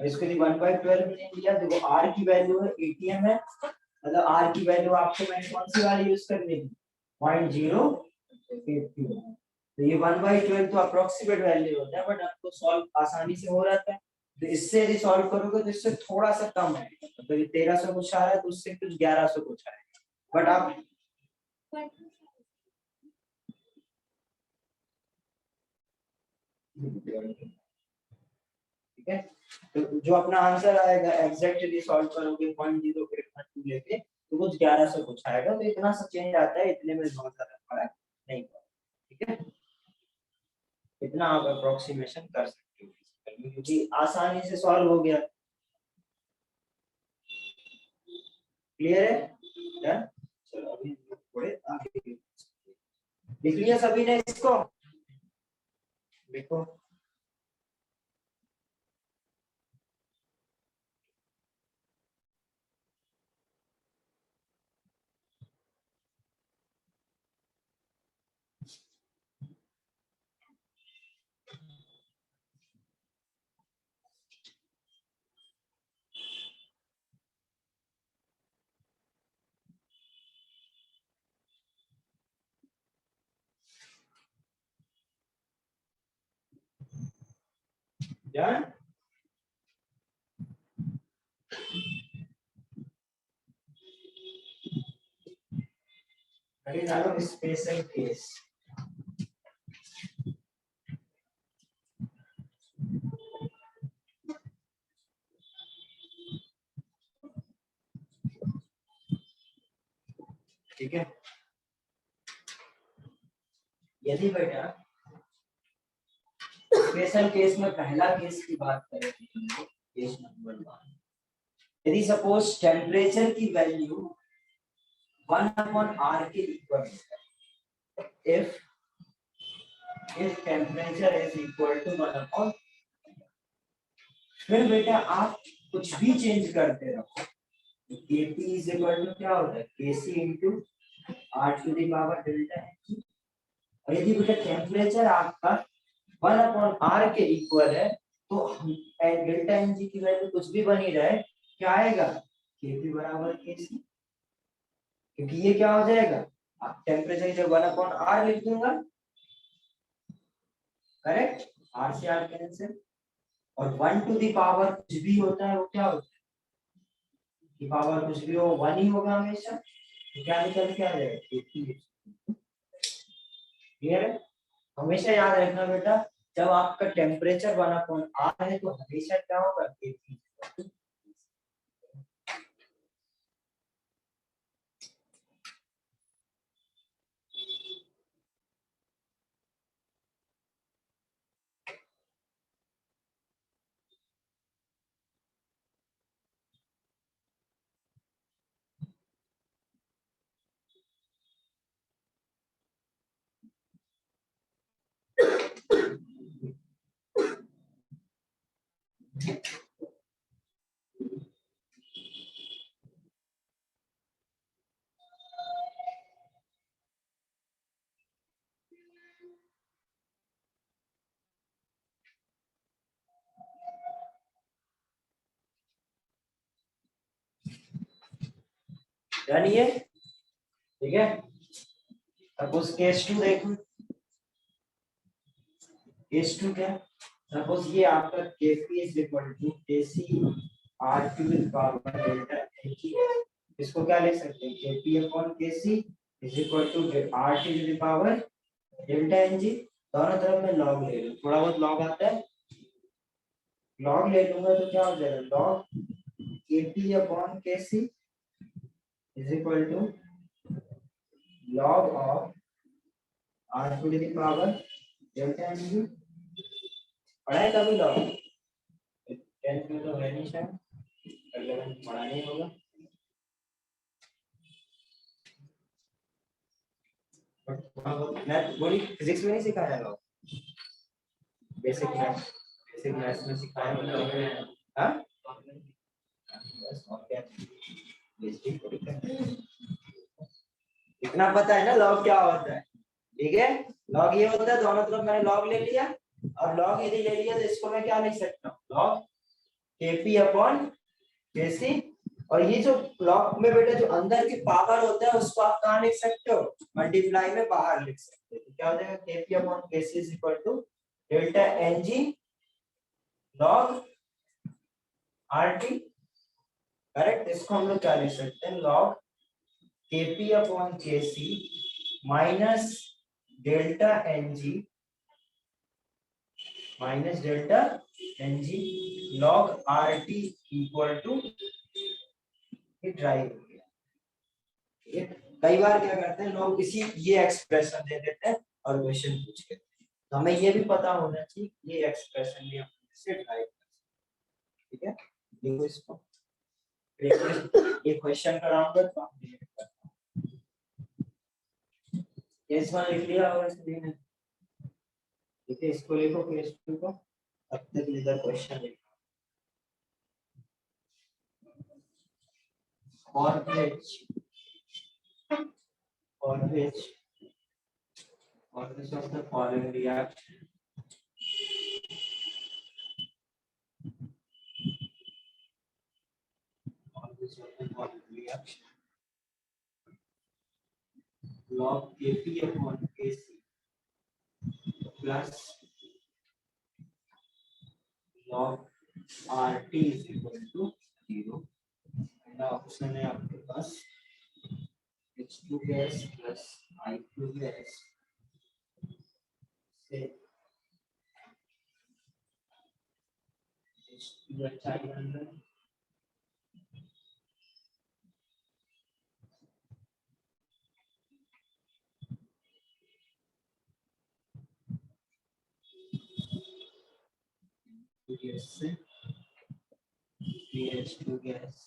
और इसके लिए 1/12 मैंने लिया, देखो आर की वैल्यू है एटीएम है, मतलब आर की वैल्यू आपको मैंने कौन सी वाली यूज करनी थी 0.082, तो ये 1/12 तो अप्रोक्सीमेट वैल्यू होता है, बट आपको सॉल्व आसानी से हो जाता है। तो इससे यदि सॉल्व करोगे तो इससे थोड़ा सा कम है, तो ये 1300 कुछ आ रहा है, तो उससे कुछ 1100 कुछ आएगा, बट आप ठीक है। तो जो अपना आंसर आएगा एग्जैक्टली सॉल्व करोगे 0.0812 लेके तो कुछ 1100 कुछ आएगा, तो इतना सा चेंज आता है, इतने में बहुत ज्यादा फर्क नहीं पड़ता, ठीक है। इतना आप अप्रोक्सीमेशन कर सकते हो क्योंकि आसानी से सॉल्व हो गया। क्लियर है डन। चलो अभी थोड़े आगे लिख लिया सभी ने इसको, देखो डन। अभी डालो स्पेशल केस, ठीक है। यदि बेटा स्पेशल केस में पहला केस की बात करें, केस नंबर 1, यदि सपोज टेम्परेचर की वैल्यू 1/r के इक्वल है, if temperature is equal to 1/r, फिर बेटा आप कुछ भी चेंज करते रहो, Kp इज इक्वल टू क्या होता है, Kc into R to the power delta H। और यदि बेटा टेम्परेचर आपका 1/r के इक्वल है तो डेल्टा एन जी की वैल्यू कुछ भी बनी रहे, क्या आएगा, Kp बराबर Kc। क्योंकि ये क्या हो जाएगा, आप टेम्परेचर जब 1/r लिख दूंगा, करेक्ट, r से r कैंसिल, और 1 टू द पावर कुछ भी होता है वो क्या होता है, की पावर कुछ भी हो 1 ही होगा हमेशा, तो क्या निकल के आ जाएगा, Kp। क्लियर है। हमेशा याद रखना बेटा, जब आपका टेम्परेचर 1/r है तो हमेशा क्या होगा, Kp। जानिए, ठीक है। सपोज केस 2 देखो, केस 2 क्या, सपोज ये आपका Kp is equal to Kc R to the power delta H है। इसको क्या लिख सकते हैं, Kp upon Kc is equal to R to the power delta Ng। दोनों तरफ में लॉग ले लो, थोड़ा बहुत लॉग आता है, लॉग ले लूंगा तो क्या हो जाएगा, log Kp upon Kc is equal to log of R to the power delta Ng। पढ़ा है कभी लॉग, 10th में तो है नहीं शायद, 11th में पढ़ा नहीं होगा, बट मैथ बोली फिजिक्स में नहीं सिखाया है, बेसिक मैथ्स में सिखाया है। हाँ बस और क्या, बेसिक थोड़ी करना है। इतना पता है ना लॉग क्या होता है, ठीक है। लॉग ये होता है, दोनों तरफ मैंने लॉग ले लिया, और लॉग यदि ले लिया तो इसको मैं क्या लिख सकता हूँ, लॉग Kp अपॉन Kc। और ये जो लॉग में बेटा जो अंदर की पावर होता है उसको आप कहाँ लिख सकते हो, मल्टीप्लाई में बाहर लिख सकते हो, तो क्या हो जाएगा, Kp upon Kc is equal to delta Ng log RT। Correct, इसको हम लोग क्या लिख सकते हैं, log Kp upon Kc minus delta Ng log RT equal to, ये ड्राइव हो गया, ठीक है। कई बार क्या करते हैं लोग, इसी ये एक्सप्रेशन दे देते हैं और क्वेश्चन पूछ लेते हैं, तो हमें ये भी पता होना चाहिए ये एक्सप्रेशन भी हम इससे ड्राइव कर सकते हैं, ठीक है। देखो इसको, ये क्वेश्चन कराऊंगा तो आप ये केस 1 लिख लिया और इसमें, ठीक है, इसको लिखो केस 2 को, अब तक इधर क्वेश्चन लिखो, और which of the following reaction or which of the following reaction log Kp upon Kc plus log Rt is equal to 0। पहला ऑप्शन है आपके पास H2 gas plus I2 gas से H2 अच्छा बन रहा है, गैस से H2 गैस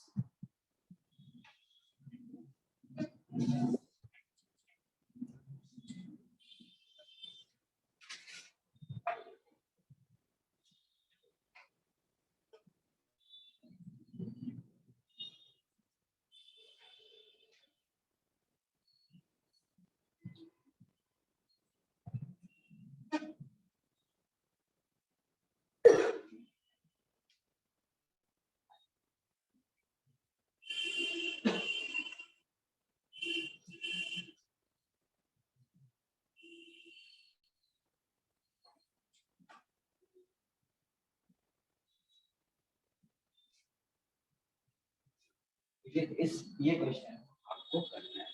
ये क्वेश्चन आपको करना है।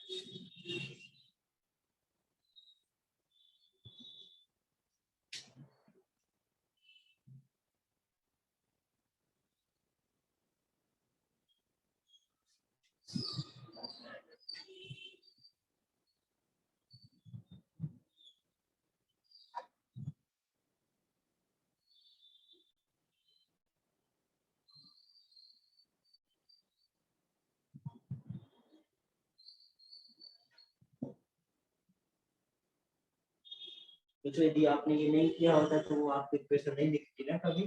तो यदि आपने ये नहीं किया होता तो वो आपके क्वेश्चन नहीं दिखती ना कभी,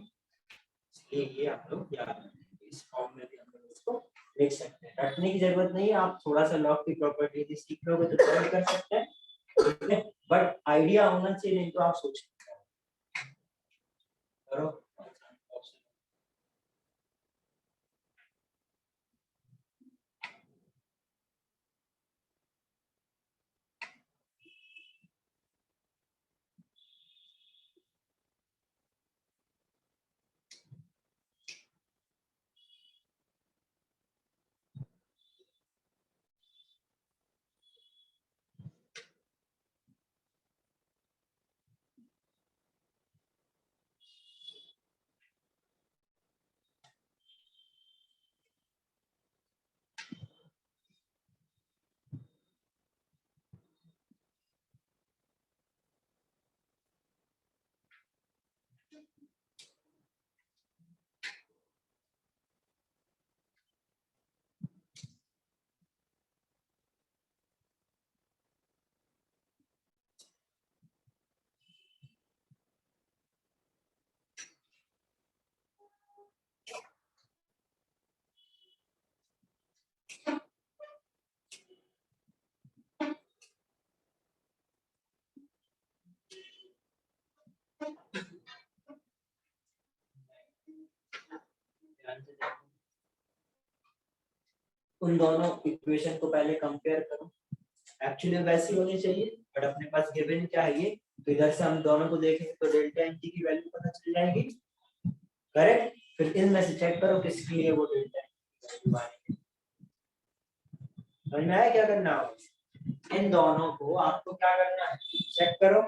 इसलिए ये आप लोग याद रखें। इस फॉर्म में भी हम लोग इसको लिख सकते हैं, रटने की जरूरत नहीं है। आप थोड़ा सा लॉग की प्रॉपर्टी यदि सीख लोगे तो सॉल्व कर सकते हैं, ठीक है, बट आइडिया होना चाहिए, नहीं तो आप सोच करो। उन दोनों इक्वेशन को पहले कंपेयर करो। एक्चुअली वैसी होनी चाहिए, बट अपने पास गिवन क्या है ये, तो इधर से हम दोनों को देखेंगे तो डेल्टा एन टी की वैल्यू पता चल जाएगी, करेक्ट। फिर इनमें से चेक करो किसके लिए वो डेल्टा एन की वैल्यू आएगी। समझ में आया क्या करना होगा? इन दोनों को आपको क्या करना है, चेक करो।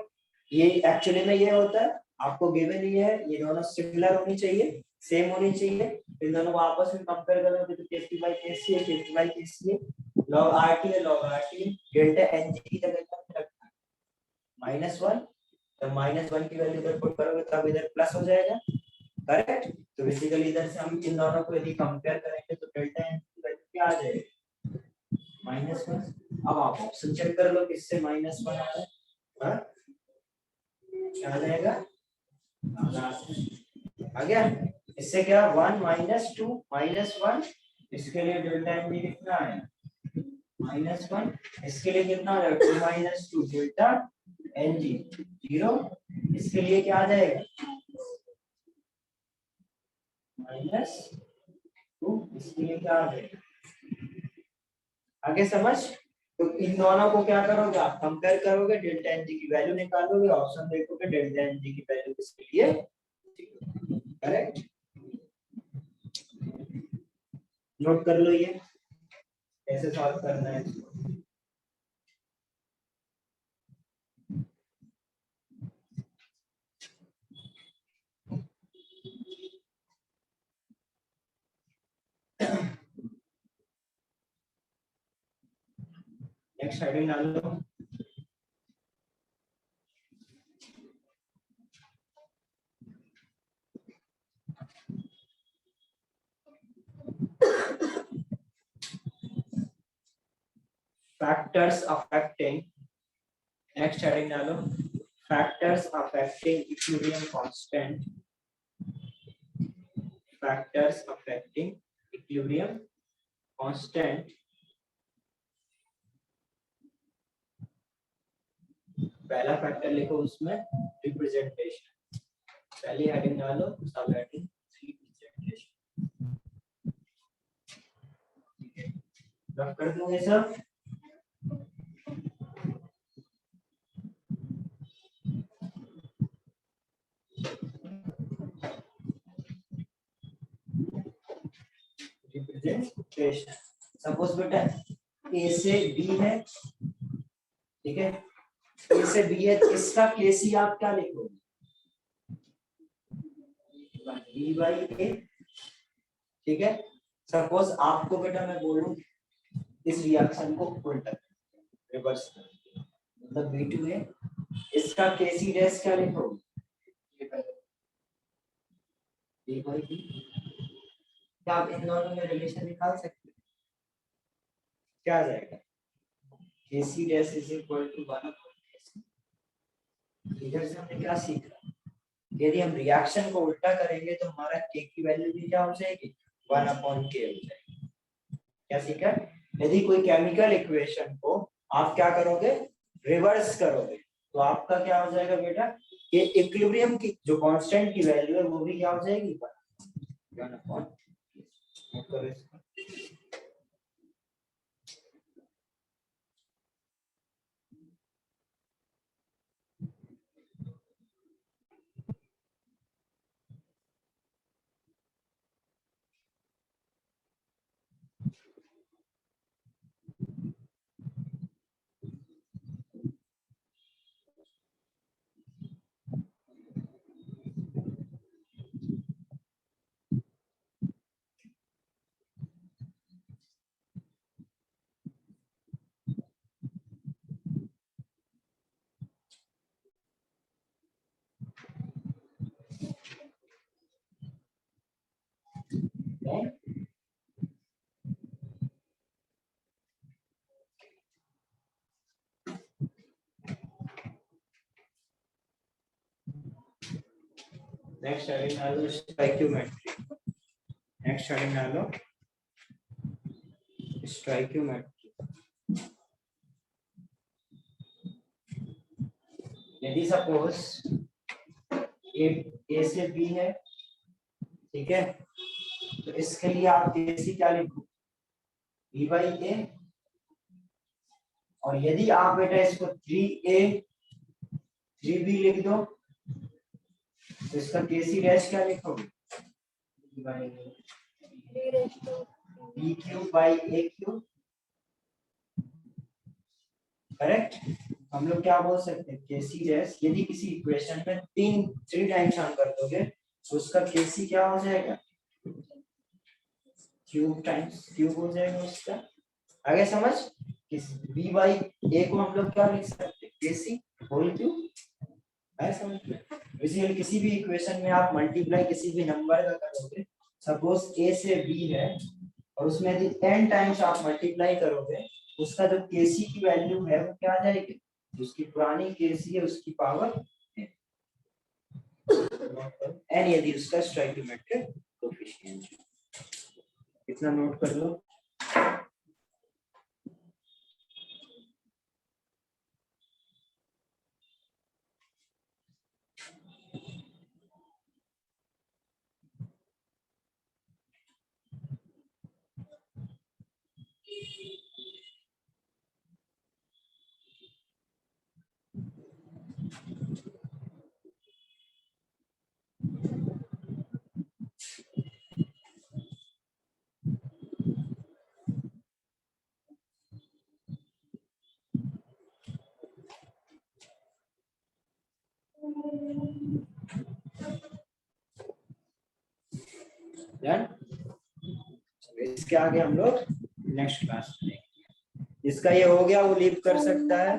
ये एक्चुअली में ये होता है, आपको गिवन ये है, ये दोनों सिमिलर होनी चाहिए, सेम होनी चाहिए। इन दोनों को आपस में कंपेयर करोगे तो KP बाई KC है, KP बाई KC है, log RT है, log RT, डेल्टा NG की जगह क्या रखना है -1, तो -1 की वैल्यू इधर पुट करोगे तब इधर प्लस हो जाएगा, करेक्ट। तो बेसिकली इधर से हम इन दोनों को यदि कंपेयर करेंगे तो डेल्टा एन की वैल्यू क्या आ जाएगी, -1। अब आप ऑप्शन चेक कर लो किससे -1 आ रहा है, हाँ? क्या आ जाएगा, आ गया। इससे क्या 1 -2 -1, इसके लिए डेल्टा एन भी कितना है -1, इसके लिए कितना आ जाएगा 2 -2 डेल्टा एन जी 0, इसके लिए क्या आ जाएगा -2, इसके लिए क्या आ जाएगा, आगे समझ। तो इन दोनों को क्या करोगे आप, कंपेयर करोगे, डेल्टा एन जी की वैल्यू निकालोगे, ऑप्शन देखोगे डेल्टा एन जी की वैल्यू किसके लिए, करेक्ट। नोट कर लो ये कैसे सॉल्व करना है। नेक्स्ट हेडिंग डाल लो, factors affecting, next heading डालो, factors affecting equilibrium constant, factors affecting equilibrium constant। पहला फैक्टर लिखो उसमें रिप्रेजेंटेशन, पहली हेडिंग डालो, सब हेडिंग रिप्रेजेंटेशन, रफ कर दूंगे सब। रिप्रेजेंटेशन सपोज बेटा ए से बी है, ठीक है, ए से बी है, इसका केसी आप क्या लिखोगे, बी बाई ए, ठीक है। सपोज आपको बेटा मैं बोलूं इस रिएक्शन को उल्टा रिवर्स मतलब B2 है, इसका केसी डैश क्या लिखोगे, बी बाई बी। क्या आप इन दोनों में रिलेशन निकाल सकते हैं, क्या आ जाएगा, केसी डैश इज इक्वल टू 1 इधर से हमने क्या सीखा, यदि हम रिएक्शन को उल्टा करेंगे तो हमारा k की वैल्यू भी क्या हो जाएगी 1 अपॉन k हो जाएगी। क्या सीखा, यदि कोई केमिकल इक्वेशन को आप क्या करोगे रिवर्स करोगे तो आपका क्या हो जाएगा बेटा, ये इक्विलिब्रियम की जो कांस्टेंट की वैल्यू है वो भी क्या हो जाएगी 1 अपॉन, नोट करो इसको। नेक्स्ट हेडिंग डालो स्टोइकियोमेट्री, नेक्स्ट हेडिंग डालो स्टोइकियोमेट्री। यदि सपोज ए से बी है, ठीक है, तो इसके लिए आप केसी क्या लिखो बी बाई ए, और यदि आप बेटा इसको 3a 3b लिख दो तो इसका केसी डैश क्या लिखोगे B cube by A cube, correct. हम लोग क्या बोल सकते हैं केसी डैश, यदि किसी इक्वेशन में 3 टाइम्स हम कर दोगे तो उसका केसी क्या हो जाएगा क्यूब टाइम्स क्यूब हो जाएगा उसका। आगे समझ, बी बाई ए को हम लोग क्या लिख सकते हैं केसी होल क्यूब, है समझ में। बेसिकली किसी भी इक्वेशन में आप मल्टीप्लाई किसी भी नंबर का करोगे, सपोज ए से बी है और उसमें यदि 10 टाइम्स आप मल्टीप्लाई करोगे उसका जो केसी की वैल्यू है वो क्या आ जाएगी, उसकी पुरानी केसी है उसकी पावर एन, यदि उसका स्टोइकियोमेट्रिक कोएफिशिएंट, इतना नोट कर लो। डन, इसके आगे हम लोग नेक्स्ट क्लास में, जिसका ये हो गया वो लीव कर सकता है।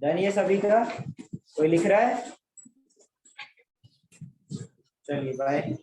डन ये सभी का, कोई लिख रहा है, चलिए बाय।